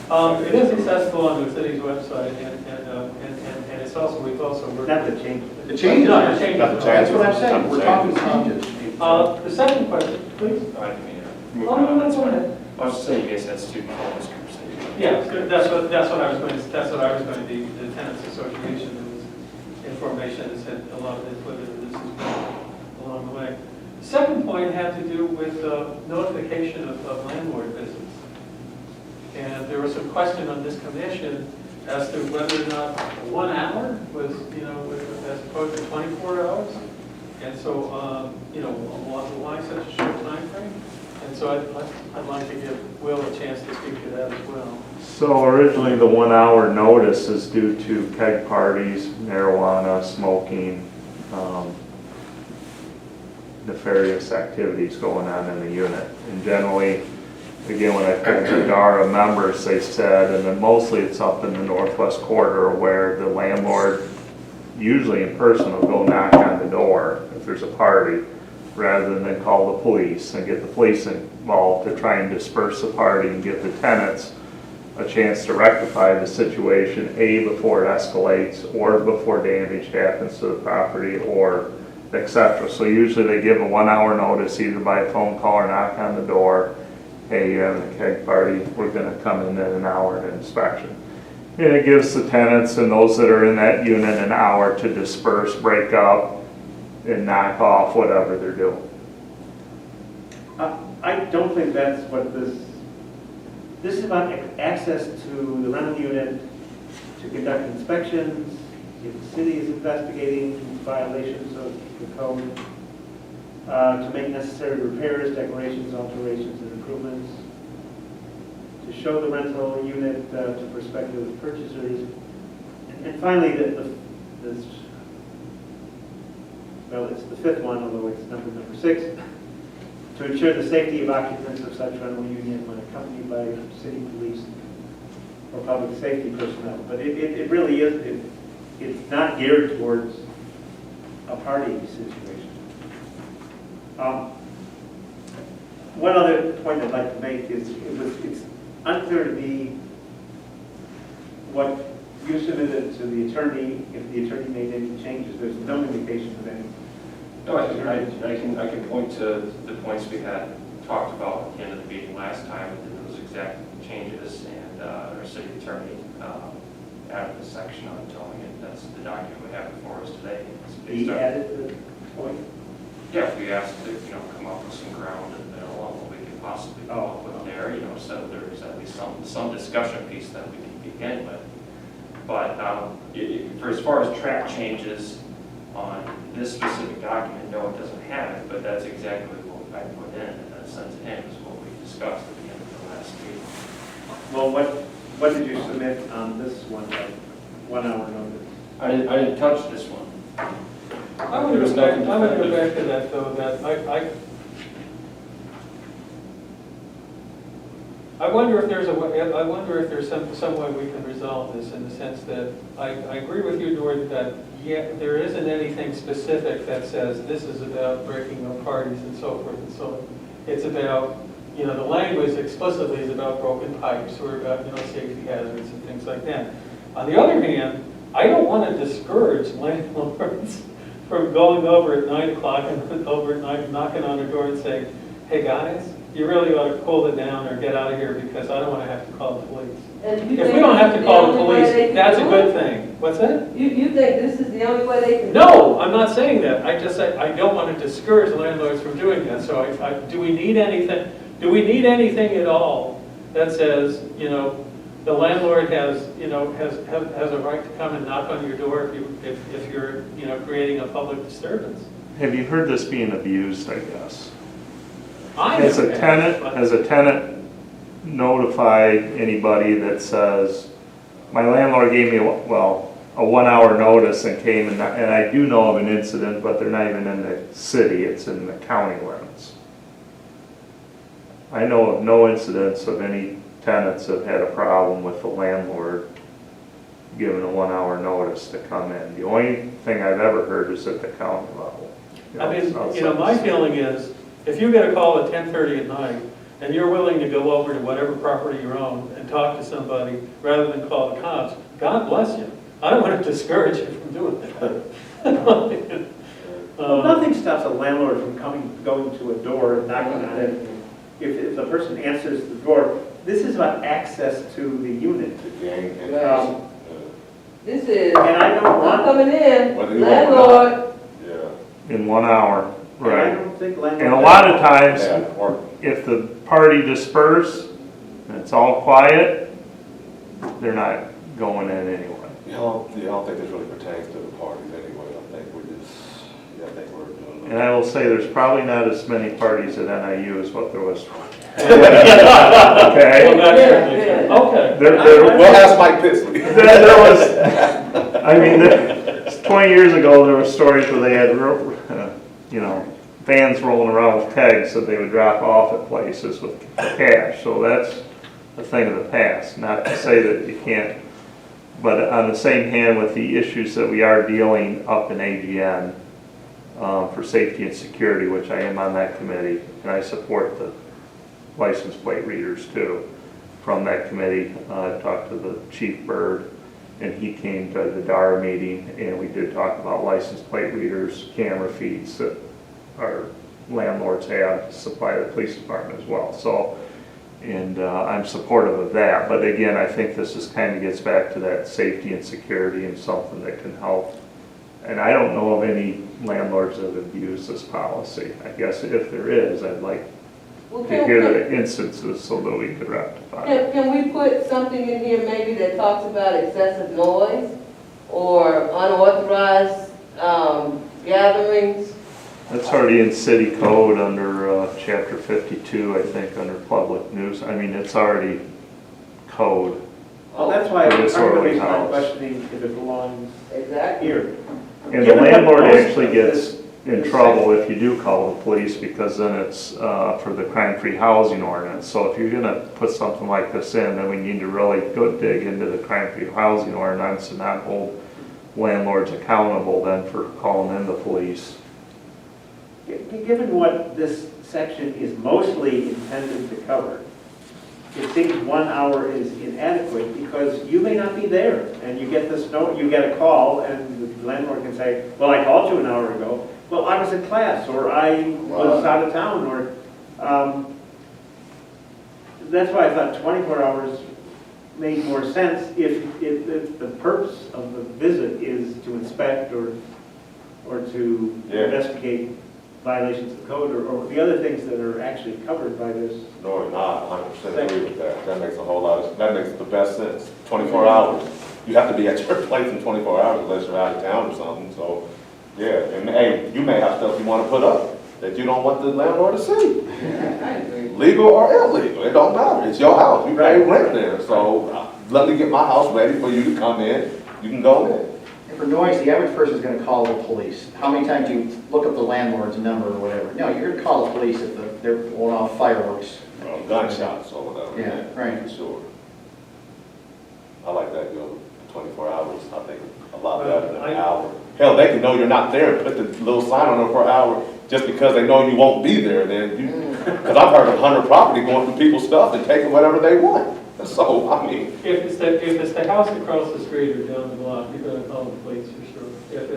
So. It is accessible on the city's website, and it's also, we've also worked. Not the change. The changes, No, the changes. that's what I'm saying. We're talking changes. The second question, please. I didn't mean to Oh, no, that's all right. I was just saying, you guys had student focus groups. Yeah, that's what I was going to, the tenants association, there was information that said a lot of it, whether this is along the way. Second point had to do with notification of landlord visits. And there was some question on this commission as to whether or not 1 hour was, as opposed to 24 hours. And so, why such a short time frame? And so I'd like to give Will a chance to speak to that as well. So originally the 1 hour notice is due to keg parties, marijuana, smoking, nefarious activities going on in the unit. And generally, again, when I picked the DARA members, they said, and then mostly it's up in the northwest quarter where the landlord, usually in person, will go knock on the door if there's a party, rather than call the police and get the police involved to try and disperse the party and give the tenants a chance to rectify the situation, A, before it escalates, or before damage happens to the property, or etc. So usually they give a 1 hour notice either by a phone call or knock on the door, hey, you're having a keg party, we're gonna come in an hour and inspection. And it gives the tenants and those that are in that unit an hour to disperse, break up, and knock off whatever they're doing. I don't think that's what this is about access to the rental unit to conduct inspections, if the city is investigating violations of the code, to make necessary repairs, decorations, alterations, and improvements, to show the rental unit to prospective purchasers, and finally, it's the fifth one, although it's number 6, to ensure the safety of occupants of such rental unit when accompanied by city police or public safety personnel. But it really is, it's not geared towards a party situation. One other point I'd like to make is it's unclear to me what you submitted to the attorney, if the attorney made any changes. There's no indication of any. No, I can point to the points we had talked about at the end of the meeting last time, and those exact changes, and our city attorney added the section on towing it. That's the document we have before us today. He added the point? Yeah, we asked to, come up with some ground and what we could possibly come up with there, so there's at least some discussion piece that we can begin with. But for as far as track changes on this specific document, no, it doesn't have it, but that's exactly what I put in, and that sent to him is what we discussed at the end of the last meeting. Well, what did you submit on this one, like 1 hour notice? I didn't touch this one. I want to go back to that, though, that I wonder if there's some way we can resolve this, in the sense that I agree with you, George, that there isn't anything specific that says this is about breaking up parties and so forth and so on. It's about, the language explicitly is about broken pipes or about, safety hazards and things like that. On the other hand, I don't want to discourage landlords from going over at 9 o'clock and over at night, knocking on the door and saying, hey guys, you really ought to cool it down or get out of here, because I don't want to have to call the police. If we don't have to call the police, that's a good thing. What's that? You think this is the only way they can? No, I'm not saying that. I just say I don't want to discourage landlords from doing that. So do we need anything? Do we need anything at all that says, the landlord has a right to come and knock on your door if you're creating a public disturbance? Have you heard this being abused, I guess? Has a tenant notified anybody that says, my landlord gave me, a 1 hour notice and came, and I do know of an incident, but they're not even in the city, it's in the county limits. I know of no incidents of any tenants that had a problem with the landlord given a 1 hour notice to come in. The only thing I've ever heard is at the county level. My feeling is, if you get a call at 10:30 at night and you're willing to go over to whatever property you own and talk to somebody rather than call the cops, God bless you. I don't want to discourage you from doing that. Well, nothing stops a landlord from going to a door and knocking on it. If the person answers the door, this is about access to the unit. This is, And I don't want, I'm coming in, Whether you want landlord. In 1 hour, and I right. don't think landlord. And a lot of times, Yeah, or if the party disperse and it's all quiet, they're not going in anyway. I don't think this really pertains to the parties anyway. I think we're doing. And I will say, there's probably not as many parties at NIU as what there was. Okay? Okay. We'll ask Mike Pitsley. There was, I mean, 20 years ago, there were stories where they had, vans rolling around with kegs that they would drop off at places with cash. So that's a thing of the past. Not to say that you can't, but on the same hand, with the issues that we are dealing up in AGN for safety and security, which I am on that committee, and I support the license plate readers too. From that committee, I talked to the Chief Bird, and he came to the DAR meeting, and we did talk about license plate readers, camera feeds that our landlords have to supply the police department as well. So And I'm supportive of that, but again, I think this is kind of gets back to that safety and security and something that can help. And I don't know of any landlords that abuse this policy. I guess if there is, I'd like Well, to hear the instances so that we could rectify it. Can we put something in here maybe that talks about excessive noise or unauthorized gatherings? That's already in city code under chapter 52, I think, under public news. I mean, it's already code. Well, that's why For this I'm really orderly house. questioning if it belongs Exactly. here. And the Given what landlord most actually of gets this- in trouble if you do call the police, because then it's for the crime-free housing ordinance. So if you're gonna put something like this in, then we need to really go dig into the crime-free housing ordinance and not hold landlords accountable then for calling in the police. Given what this section is mostly intended to cover, it seems 1 hour is inadequate because you may not be there and you get this note, you get a call and the landlord can say, well, I called you an hour ago. Well, I was in class or I was out of town or, that's why I thought 24 hours made more sense if the purpose of the visit is to inspect or to investigate violations of the code or the other things that are actually covered by this. No, not 100% agree with that. That makes a whole lot of, that makes the best sense. 24 hours. You have to be at your place in 24 hours unless you're out of town or something, so, yeah. And hey, you may have stuff you want to put up that you don't want the landlord to see. I agree. Legal or illegal, it don't matter. It's your house. You pay rent there, so let me get my house ready for you to come in. You can go in. And for noise, the average person is going to call the police. How many times do you look up the landlord's number or whatever? No, you're going to call the police if they're blowing off fireworks. Gunshots or whatever. Yeah, right. For sure. I like that, 24 hours. I think a lot better than an hour. Hell, they can know you're not there and put the little sign on there for an hour just because they know you won't be there. Then you, because I've heard of 100 property going through people's stuff and taking whatever they want. So, I mean. If it's the house across the street or down the block, you're gonna call the police for sure. If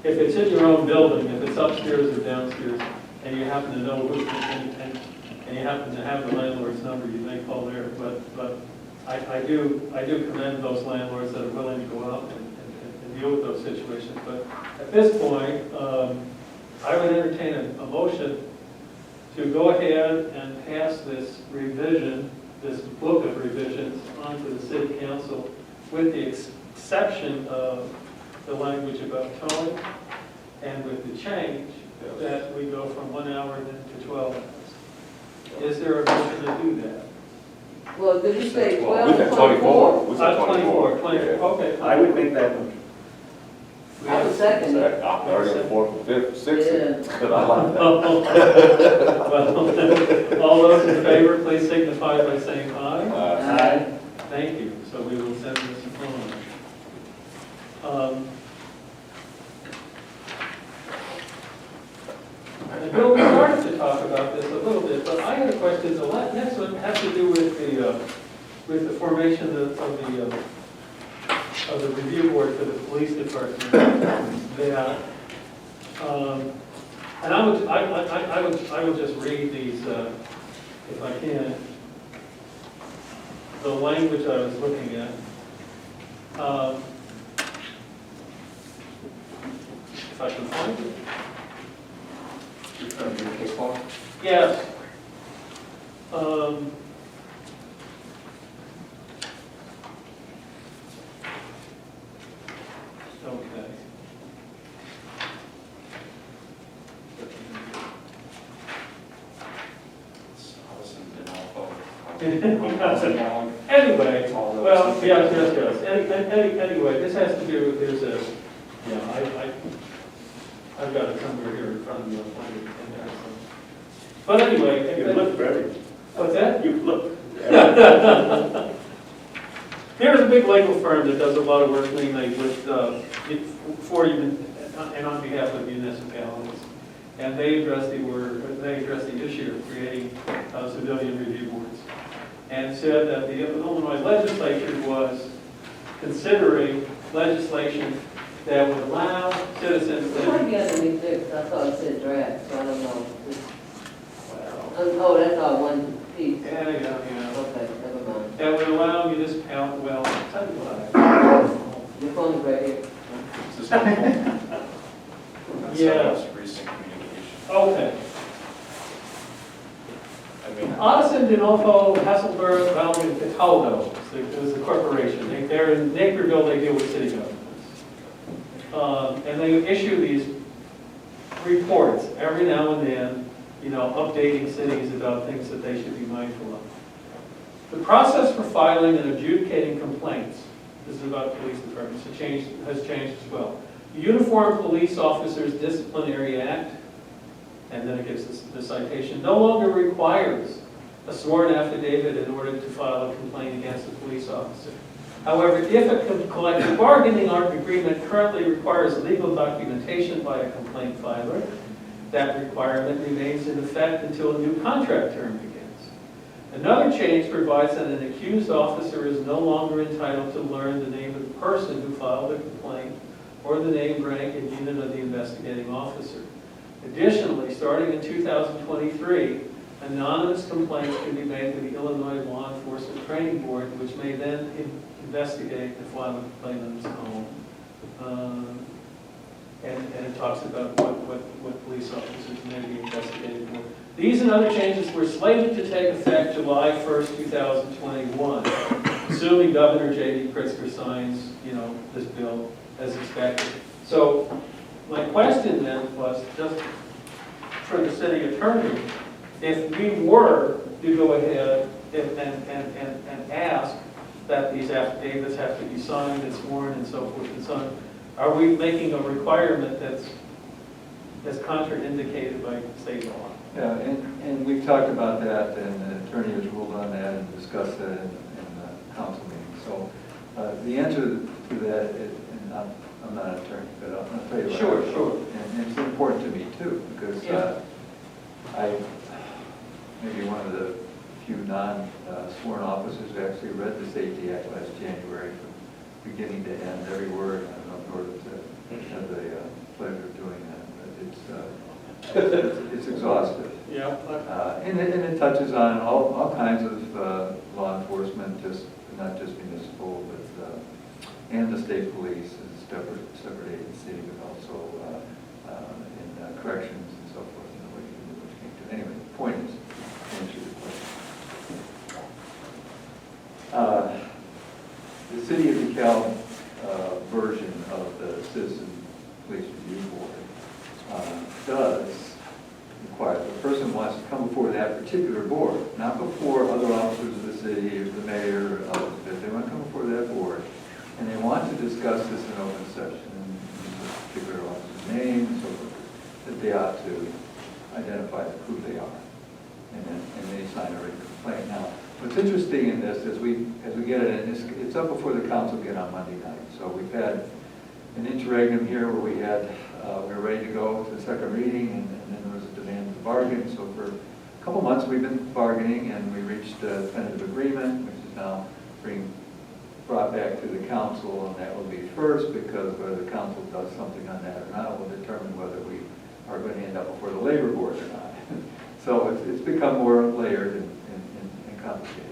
it's in your own building, if it's upstairs or downstairs, and you happen to know who, and you happen to have the landlord's number, you may call there. But I do commend those landlords that are willing to go out and deal with those situations. But at this point, I would entertain a motion to go ahead and pass this revision, this book of revisions onto the city council with the exception of the language about towing and with the change that we go from 1 hour then to 12 hours. Is there a motion to do that? Well, did you say We 12 said or 24. 24? We said 24. 24, Yeah. okay. I would make that motion. I would second it. I'm 30th, 4th, 5th, 6th. Yeah. I like that. Well, all those in favor, please signify by saying aye. Aye. Thank you. So we will send this on. And Bill, we started to talk about this a little bit, but I had a question. The next one has to do with the formation of the review board for the police department. And I would just read these if I can. The language I was looking at. If I can find it. You're trying to do a case law? Yes. Okay. Anyway, well, yes. Anyway, this has to do with, there's a, yeah, I've got it somewhere here in front of me. I'll find it in there. But anyway. You look ready. What's that? You look. There's a big legal firm that does a lot of work mainly with, for you and on behalf of municipalities. And they address the issue of creating civilian review boards. And said that the Illinois legislature was considering legislation that would allow citizens It might to... be underneath there, because I thought it said draft, so I don't know. Oh, that's all one piece. Yeah. Okay, never mind. That would allow municipality, well, tell you what. Your phone's right here. This is helpful. That's Yeah. our most recent communication. Okay. I mean, Addison, Denolfo, Hasselberg, Valmy, Cataldo, it was the corporation. They're in Naperville, they deal with city governments. And they issue these reports every now and then, updating cities about things that they should be mindful of. The process for filing and adjudicating complaints, this is about police departments, has changed as well. The Uniform Police Officers Disciplinary Act, and then it gives the citation, no longer requires a sworn affidavit in order to file a complaint against a police officer. However, if a collective bargaining agreement currently requires legal documentation by a complaint filer, that requirement remains in effect until a new contract term begins. Another change provides that an accused officer is no longer entitled to learn the name of the person who filed the complaint or the name, rank, and unit of the investigating officer. Additionally, starting in 2023, anonymous complaints can be made to the Illinois Law Enforcement Training Board, which may then investigate and file a complaint on its own. And it talks about what police officers may be investigated for. These and other changes were slated to take effect July 1st, 2021, assuming Governor J.D. Pritzker signs, this bill as expected. So my question then was, just for the city attorney, if we were to go ahead and ask that these affidavits have to be signed and sworn and so forth and so on, are we making a requirement that's contraindicated by state law? Yeah, and we've talked about that, and the attorney has ruled on that and discussed that in the council meeting. So the answer to that, and I'm not an attorney, but I'll tell you what. Sure. And it's important to me too, because I maybe one of the few non-sworn officers who actually read the Safety Act last January from beginning to end, every word. I don't know if North had the pleasure of doing that, but it's exhaustive. Yeah. And it touches on all kinds of law enforcement, not just municipal, but and the state police is separate agency, but also in corrections and so forth. What you can do, what you can't do. Anyway, the point is, to answer your question. The City of DeKalb version of the Citizen Police Review Board does require, if a person wants to come before that particular board, not before other officers of the city, or the mayor, or others, but they want to come before that board, and they want to discuss this in open session, and use a particular officer's name, and so forth, that they ought to identify who they are, and they sign a written complaint. Now, what's interesting in this is we get it, and it's up before the council again on Monday night. So we've had an interregnum here where we were ready to go to the second reading, and then there was a demand to bargain. So for a couple months we've been bargaining, and we reached a tentative agreement, which is now being brought back to the council, and that will be first, because whether the council does something on that or not will determine whether we are going to end up before the labor board or not. So it's become more layered and complicated.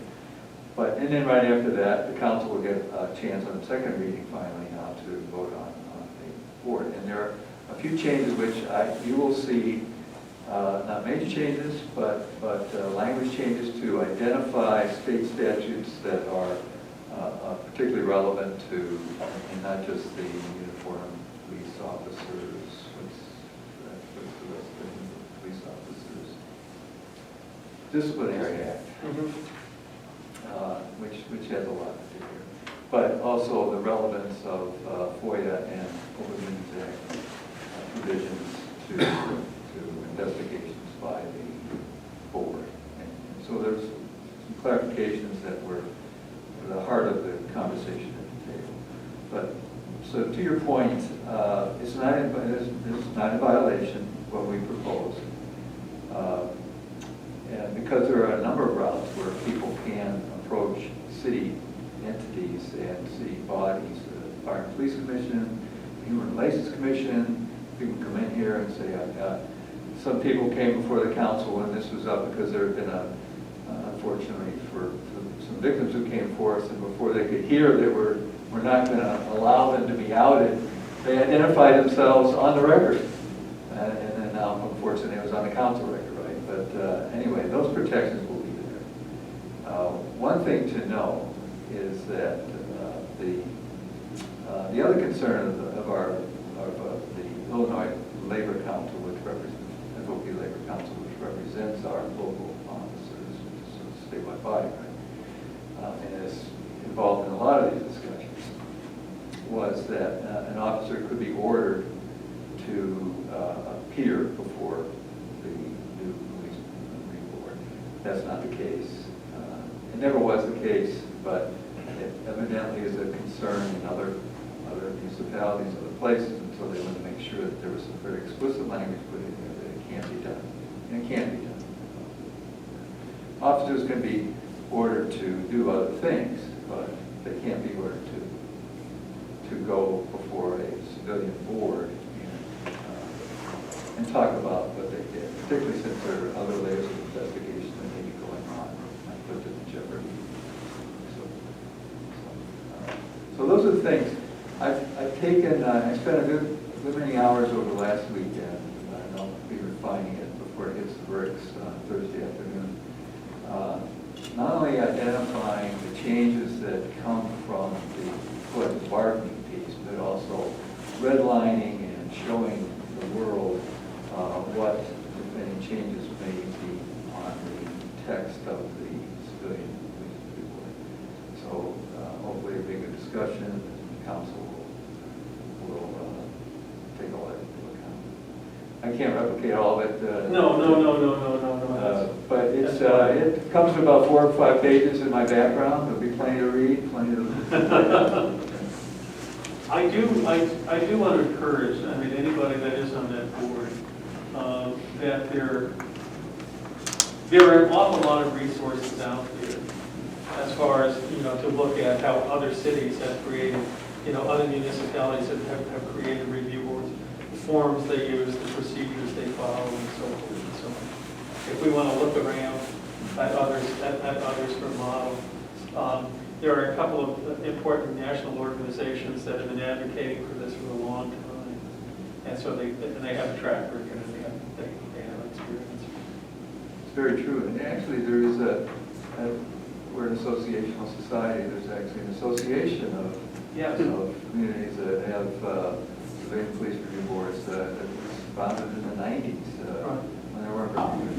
And then right after that, the council will get a chance on the second reading finally now to vote on the board. And there are a few changes which you will see, not major changes, but language changes to identify state statutes that are particularly relevant to, and not just the uniformed police officers, what's the rest of the police officers. Disciplinary Act. Which has a lot to do here. But also the relevance of FOIA and Open Meetings Act provisions to investigations by the board. And so there's some clarifications that were the heart of the conversation at the table. But so to your point, it's not in violation what we propose. And because there are a number of routes where people can approach city entities and city bodies, the Fire and Police Commission, Human Relations Commission, people come in here and say, some people came before the council when this was up because there had been unfortunately, for some victims who came forth, and before they could hear that we're not going to allow them to be outed, they identified themselves on the record. And then now, unfortunately, it was on the council record, right? But anyway, those protections will be there. One thing to know is that the other concern of the Illinois Labor Council, which represents FOP Labor Council, which represents our local officers, which is a statewide body, right? And is involved in a lot of these discussions, was that an officer could be ordered to appear before the new police board. That's not the case. It never was the case, but it evidently is a concern in other municipalities, other places, and so they want to make sure that there was some very explicit language put in there that it can't be done. And it can be done. Officers can be ordered to do other things, but they can't be ordered to go before a civilian board and talk about what they did, particularly since there are other layers of investigation that may be going on, and put them in jeopardy. So those are the things. I've taken, I spent a good many hours over the last weekend, and I'll be refining it before it hits the bricks on Thursday afternoon. Not only identifying the changes that come from the collective bargaining piece, but also redlining and showing the world what, if any, changes may be on the text of the civilian police report. So hopefully it'll be a good discussion. The council will take all that into account. I can't replicate all of it. No. But it comes to about 4 or 5 pages in my background. There'll be plenty to read, plenty to. I do want to encourage, I mean, anybody that is on that board, that there are an awful lot of resources out there as far as, to look at how other cities have created, other municipalities have created review boards, the forms they use, the procedures they follow, and so forth and so on. If we want to look around at others for models, there are a couple of important national organizations that have been advocating for this for a long time, and so they have a track record and they have experience. It's very true, and actually there is we're an associational society. There's actually an association of communities that have civilian police review boards that was founded in the 90s. When there weren't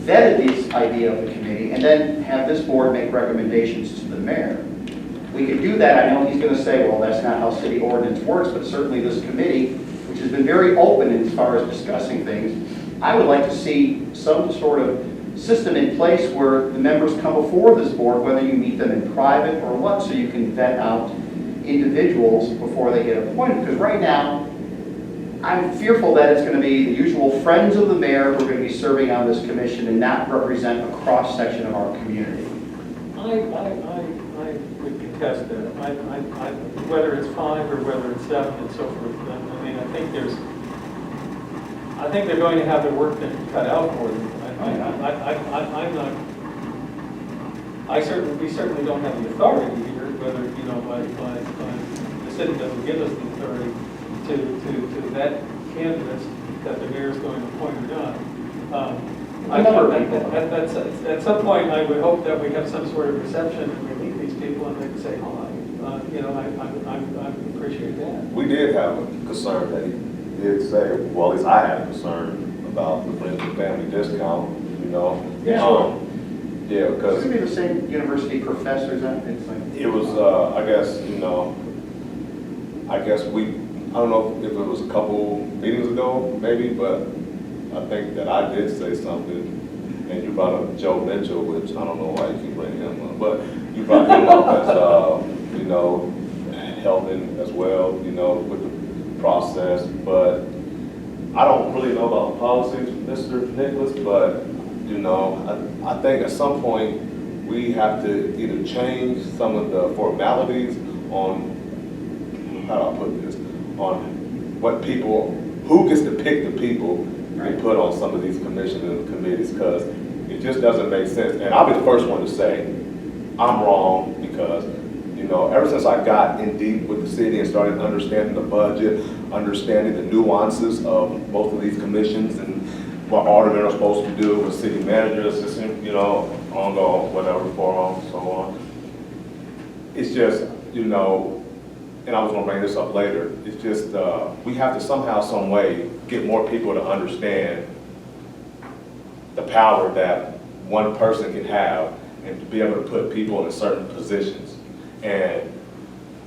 vetted this idea of the committee, and then have this board make recommendations to the mayor. We could do that. I know he's going to say, well, that's not how city ordinance works, but certainly this committee, which has been very open as far as discussing things, I would like to see some sort of system in place where the members come before this board, whether you meet them in private or what, so you can vet out individuals before they get appointed. Because right now, I'm fearful that it's going to be the usual friends of the mayor who are going to be serving on this commission and not represent a cross-section of our community. I would contest that. Whether it's 5 or whether it's 7 and so forth. I mean, I think they're going to have their work cut out for them. I'm not. We certainly don't have the authority here. Whether the city doesn't give us the authority to vet candidates that the mayor is going to appoint or not. At some point, I would hope that we have some sort of reception and we meet these people and they can say hi. I appreciate that. We did have a concern that he did say, well, at least I had a concern about the friends and family discount, Yeah, sure. Yeah, because It's going to be the same university professors. it was, I don't know if it was a couple meetings ago, maybe, but I think that I did say something, and you brought up Joe Mitchell, which I don't know why you keep bringing him up, but you brought him up as, helping as well, with the process, but I don't really know about the policies, Mr. Nicholas, but, I think at some point we have to either change some of the formalities on, how do I put this, on what people, who gets to pick the people we put on some of these commissions and committees, because It just doesn't make sense. And I'll be the first one to say, I'm wrong because, you know, ever since I got in deep with the city and started understanding the budget, understanding the nuances of both of these commissions and what aldermen are supposed to do with city manager, assistant, you know, ongoing, whatever, forum, so on. It's just, you know, and I was gonna bring this up later, it's just, we have to somehow, some way, get more people to understand the power that one person can have and to be able to put people in certain positions. And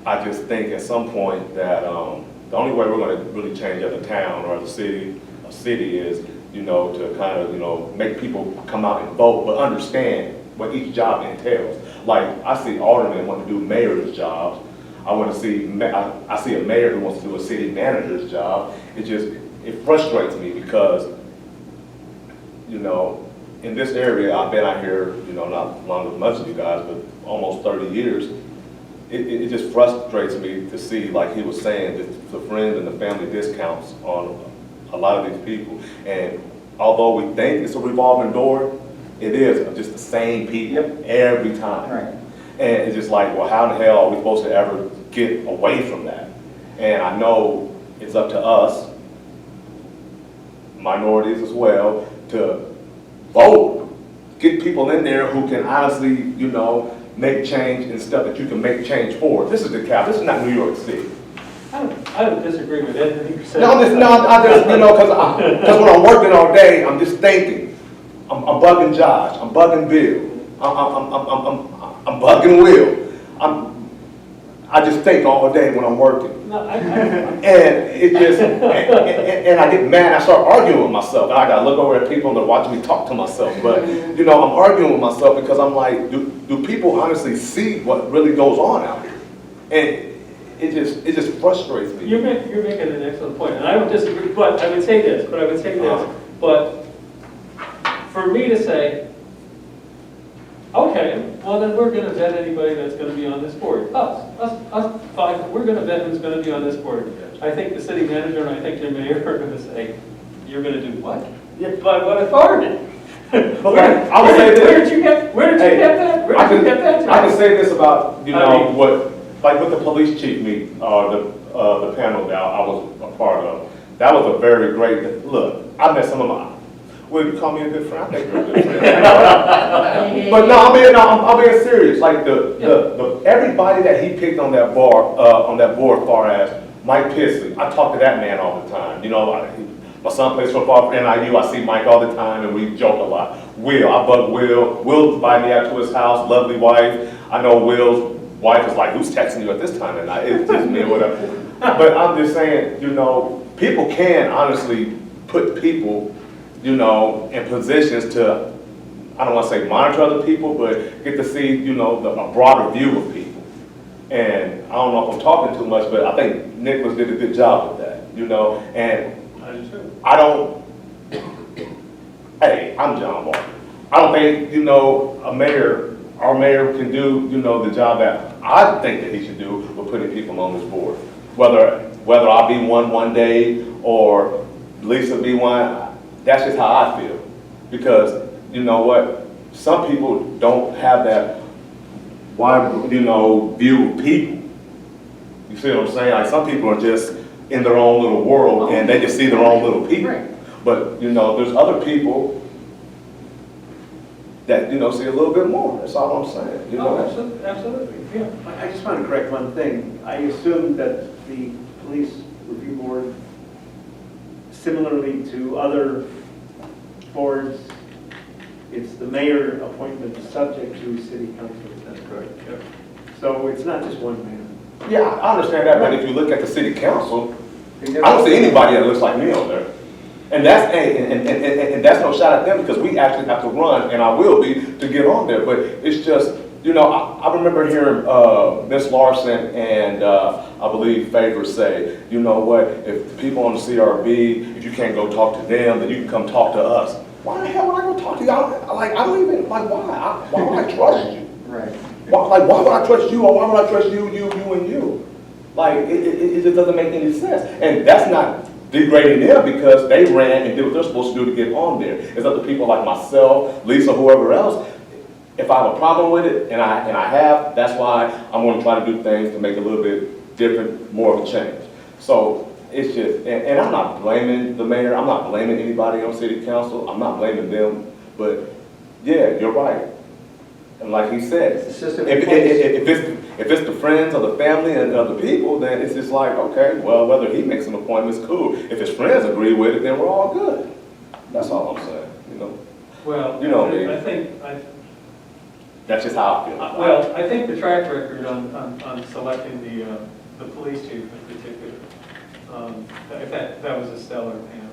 I just think at some point that the only way we're gonna really change as a town or as a city is, you know, to kind of, you know, make people come out and vote, but understand what each job entails. Like, I see aldermen want to do mayor's jobs. I see a mayor who wants to do a city manager's job. It frustrates me because, you know, in this area, I've been out here, you know, not long as much as you guys, but almost 30 years. It just frustrates me to see, like he was saying, the friends and the family discounts on a lot of these people. And although we think it's a revolving door, it is just the same people every time. Right. And it's just like, well, how in the hell are we supposed to ever get away from that? And I know it's up to us, minorities as well, to vote, get people in there who can honestly, you know, make change and stuff that you can make change for. This is DeKalb, this is not New York City. I don't disagree with anything you said. No, I just, you know, because when I'm working all day, I'm just thinking. I'm bugging Josh, I'm bugging Bill, I'm bugging Will. I just think all day when I'm working. No, And it just, and I get mad, I start arguing with myself. I gotta look over at people and they're watching me talk to myself. But, you know, I'm arguing with myself because I'm like, do people honestly see what really goes on out here? And it just frustrates me. You're making an excellent point, and I don't disagree, but I would say this, but for me to say, okay, well then we're gonna vet anybody that's gonna be on this board. Us five, we're gonna vet who's gonna be on this board. I think the city manager and I think the mayor are gonna say, you're gonna do what? Yeah, by what authority? I would say this. Where did you get that? Where did you get that? I can say this about, you know, like with the police chief meet, the panel that I was a part of. That was a very great, look, I met some of my, well, you call me a good friend? I think you're a good friend. But no, I'm being serious. Like everybody that he picked on that board, far as Mike Pisley, I talk to that man all the time. You know, my son plays football for NIU. I see Mike all the time, and we joke a lot. I bug Will. Will invite me out to his house. Lovely wife. I know Will's wife is like, who's texting you at this time of night? It's just me or whatever. But I'm just saying, you know, people can honestly put people, you know, in positions to, I don't want to say monitor other people, but get to see, you know, a broader view of people. And I don't know if I'm talking too much, but I think Nicholas did a good job with that, you know. And hey, I'm John Martin. I don't think, you know, our mayor can do, you know, the job that I think that he should do with putting people on this board. Whether I be one day or Lisa be one, that's just how I feel. Because, you know what, some people don't have that wide, you know, view of people. You see what I'm saying? Like some people are just in their own little world and they just see their own little people. But, you know, there's other people that, you know, see a little bit more. That's all I'm saying. You know? Absolutely, yeah. I just want to correct one thing. I assume that the police review board, similarly to other boards, it's the mayor appointment subject to city council. That's correct. Yep. So it's not just one man. Yeah, I understand that, but if you look at the city council, I don't see anybody that looks like me on there. And that's and that's no shot at them because we actually have to run, and I will be, to get on there. But it's just, you know, I remember hearing Ms. Larson and I believe Favor say, you know what, if the people on the CRB, if you can't go talk to them, then you can come talk to us. Why the hell would I go talk to y'all? Like, I don't even, like, why? Why would I trust you? Right. Why would I trust you, or why would I trust you, and you? Like, it just doesn't make any sense. And that's not degrading them because they ran and did what they're supposed to do to get on there. It's up to people like myself, Lisa, whoever else. If I have a problem with it, and I have, that's why I'm going to try to do things to make it a little bit different, more of a change. So it's just, and I'm not blaming the mayor, I'm not blaming anybody on city council, I'm not blaming them, but yeah, you're right. And like he said, It's the system if in place. it's the friends or the family and other people, then it's just like, okay, well, whether he makes some appointments, cool. If his friends agree with it, then we're all good. That's all I'm saying, you know? Well, You know me. I think, That's just how I feel. well, I think the track record on selecting the police chief in particular, that was a stellar panel.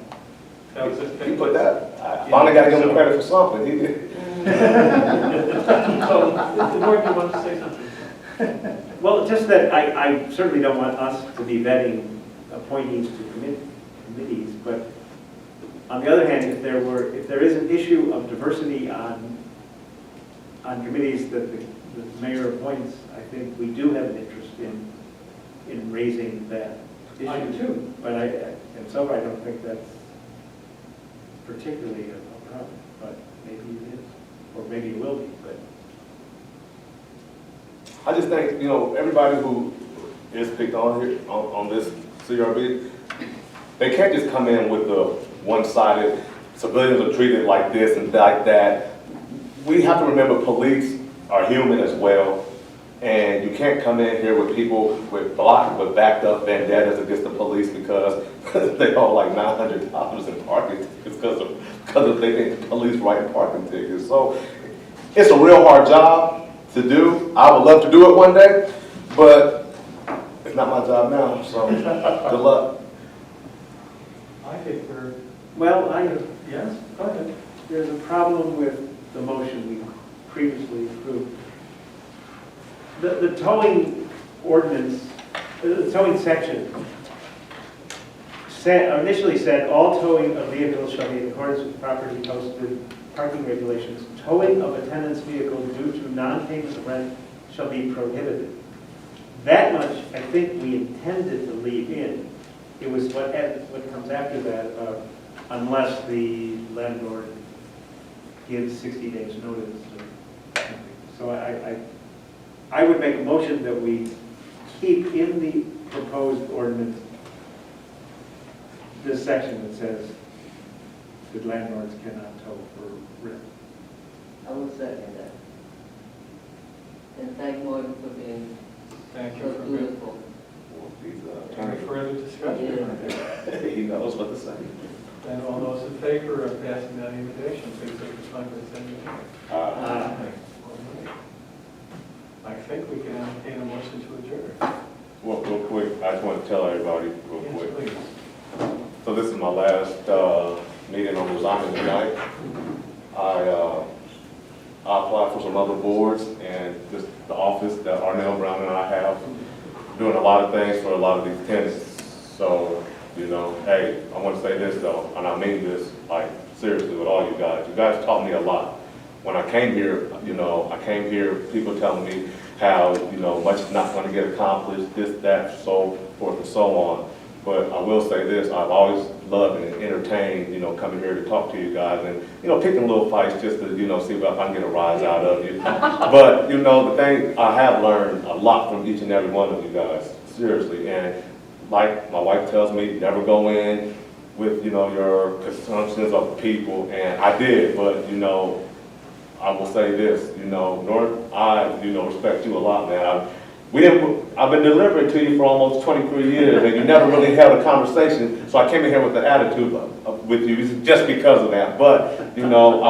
That was a. He put that, I finally got to give him credit for something, he did. So, the board, you want to say something? Well, just that I certainly don't want us to be vetting appointees to committees, but on the other hand, if there is an issue of diversity on committees that the mayor appoints, I think we do have an interest in raising that issue. I do too. But and so I don't think that's particularly a problem, but maybe it is, or maybe it will be, but. I just think, you know, everybody who is picked on here, on this CRB, they can't just come in with the one-sided, civilians are treated like this and like that. We have to remember police are human as well, and you can't come in here with people with backed up vendettas against the police because they owe like $900 in parking tickets because they think the police write parking tickets. So it's a real hard job to do. I would love to do it one day, but it's not my job now, so good luck. I think we're, Well, yes, go ahead. there's a problem with the motion we previously approved. The towing ordinance, the towing section initially said all towing of vehicles shall be in accordance with properly posted parking regulations. Towing of a tenant's vehicle due to non-payment of rent shall be prohibited. That much, I think we intended to leave in. It was what comes after that, unless the landlord gives 60 days notice. So I would make a motion that we keep in the proposed ordinance this section that says that landlords cannot tow for rent. I will second that. And thank Morgan for being Thank you so for being. beautiful. Any further discussion? He knows what to say. Then all those in favor of passing that invitation, please signify by saying aye. I think we can entertain a motion to adjourn. Well, real quick, I just want to tell everybody real Yes, quick. please. So this is my last meeting on resigning tonight. I applied for some other boards and just the office that Arnell Brown and I have, doing a lot of things for a lot of these tenants. So, you know, hey, I want to say this though, and I mean this like seriously with all you guys. You guys taught me a lot. When I came here, you know, people telling me how, you know, much is not going to get accomplished, this, that, so forth and so on. But I will say this, I've always loved and entertained, you know, coming here to talk to you guys and, you know, picking little fights just to, you know, see if I can get a rise out of you. But, you know, the thing, I have learned a lot from each and every one of you guys, seriously. And like my wife tells me, never go in with, you know, your consumptions of people. And I did, but, you know, I will say this, you know, I, you know, respect you a lot, man. I've been delivering to you for almost 23 years, and you never really held a conversation. So I came in here with the attitude with you just because of that. But you know,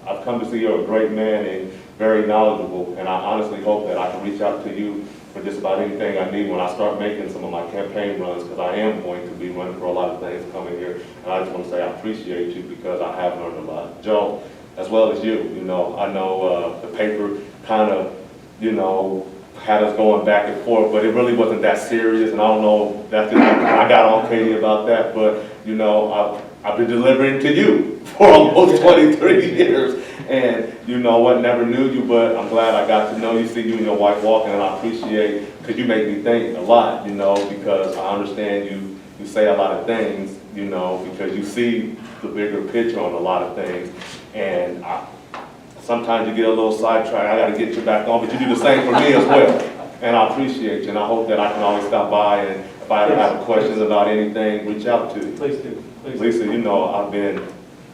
I've come to see you're a great man and very knowledgeable. And I honestly hope that I can reach out to you for just about anything I need when I start making some of my campaign runs, because I am going to be running for a lot of things coming here. And I just want to say I appreciate you because I have learned a lot, Joe, as well as you. You know, I know the paper kind of, you know, had us going back and forth, but it really wasn't that serious, and I don't know, I got on Katie about that, but, you know, I've been delivering to you for almost 23 years, and you know what, never knew you, but I'm glad I got to know you, see you and your wife walking, and I appreciate, because you make me think a lot, you know, because I understand you you say a lot of things, you know, because you see the bigger picture on a lot of things. And sometimes you get a little sidetracked, I gotta get you back on, but you do the same for me as well. And I appreciate you, and I hope that I can always stop by, and if I ever have questions about anything, reach out to you. Please do, please. Lisa, you know, I've been,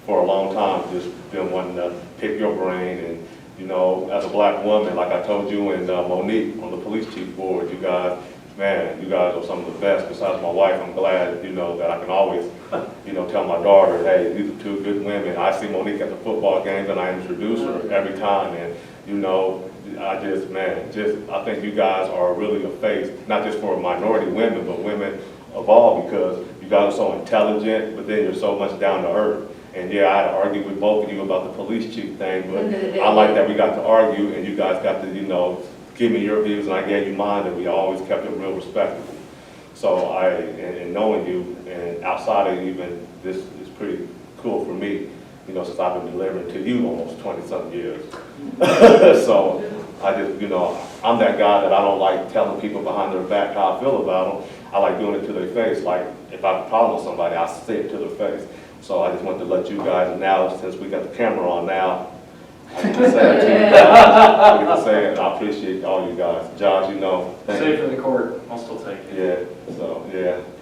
for a long time, just been wanting to pick your brain, and, you know, as a black woman, like I told you and Monique on the police chief board, you guys, man, you guys are some of the best. Besides my wife, I'm glad, you know, that I can always, you know, tell my daughter, hey, these are two good women. I see Monique at the football games, and I introduce her every time, and, you know, I think you guys are really a face, not just for minority women, but women of all, because you guys are so intelligent, but then you're so much down to earth. And yeah, I had to argue with both of you about the police chief thing, but I like that we got to argue, and you guys got to, you know, give me your views, and I gave you mine, and we always kept it real respectful. So and knowing you, and outside of even, this is pretty cool for me, you know, since I've been delivering to you almost 20-something years. So I just, you know, I'm that guy that I don't like telling people behind their back how I feel about them. I like doing it to their face. Like, if I have a problem with somebody, I say it to their face. So I just want to let you guys, now, since we got the camera on now, I get to say it to you. I get to say it, and I appreciate all you guys. Josh, you know, thank Safe you. in the court, I'll still take it.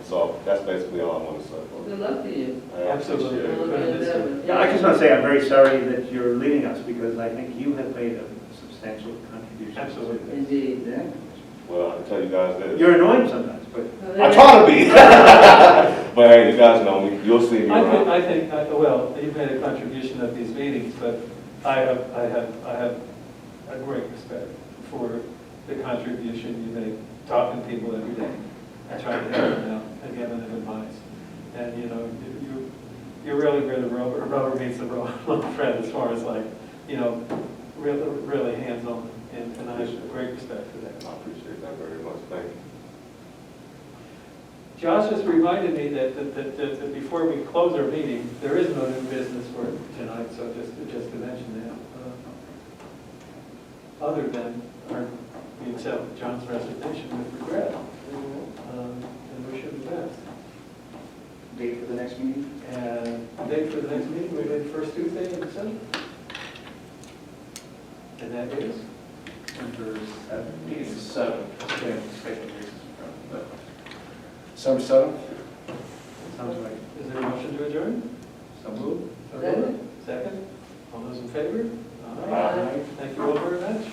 So that's basically all I want to say. Good luck to you. I appreciate it. Yeah, I just want to say I'm very sorry that you're leaving us, because I think you have made a substantial contribution. Absolutely. Indeed. Well, I tell you guys this. You're annoying sometimes, but I try to be. But hey, you guys know me. You'll see me around. I think, well, you've made a contribution at these meetings, but I have a great respect for the contribution you make, talking to people every day. I try to help them out and give them advice. And, you know, you're really where the rubber meets the road friend, as far as, like, you know, really hands-on. And I have great respect for that. I appreciate that very much. Thank you. Josh just reminded me that before we close our meeting, there is no new business for tonight, so just to mention that. Other than we accept John's resignation with regret, and wish him the best. Date for the next meeting? And date for the next meeting, we did first Tuesday in December. And that is? December 7th. 7th. Okay. December 7th? Sounds right. Is there a motion to adjourn? So moved. Second. Second. All those in favor? Aye. Thank you all very much.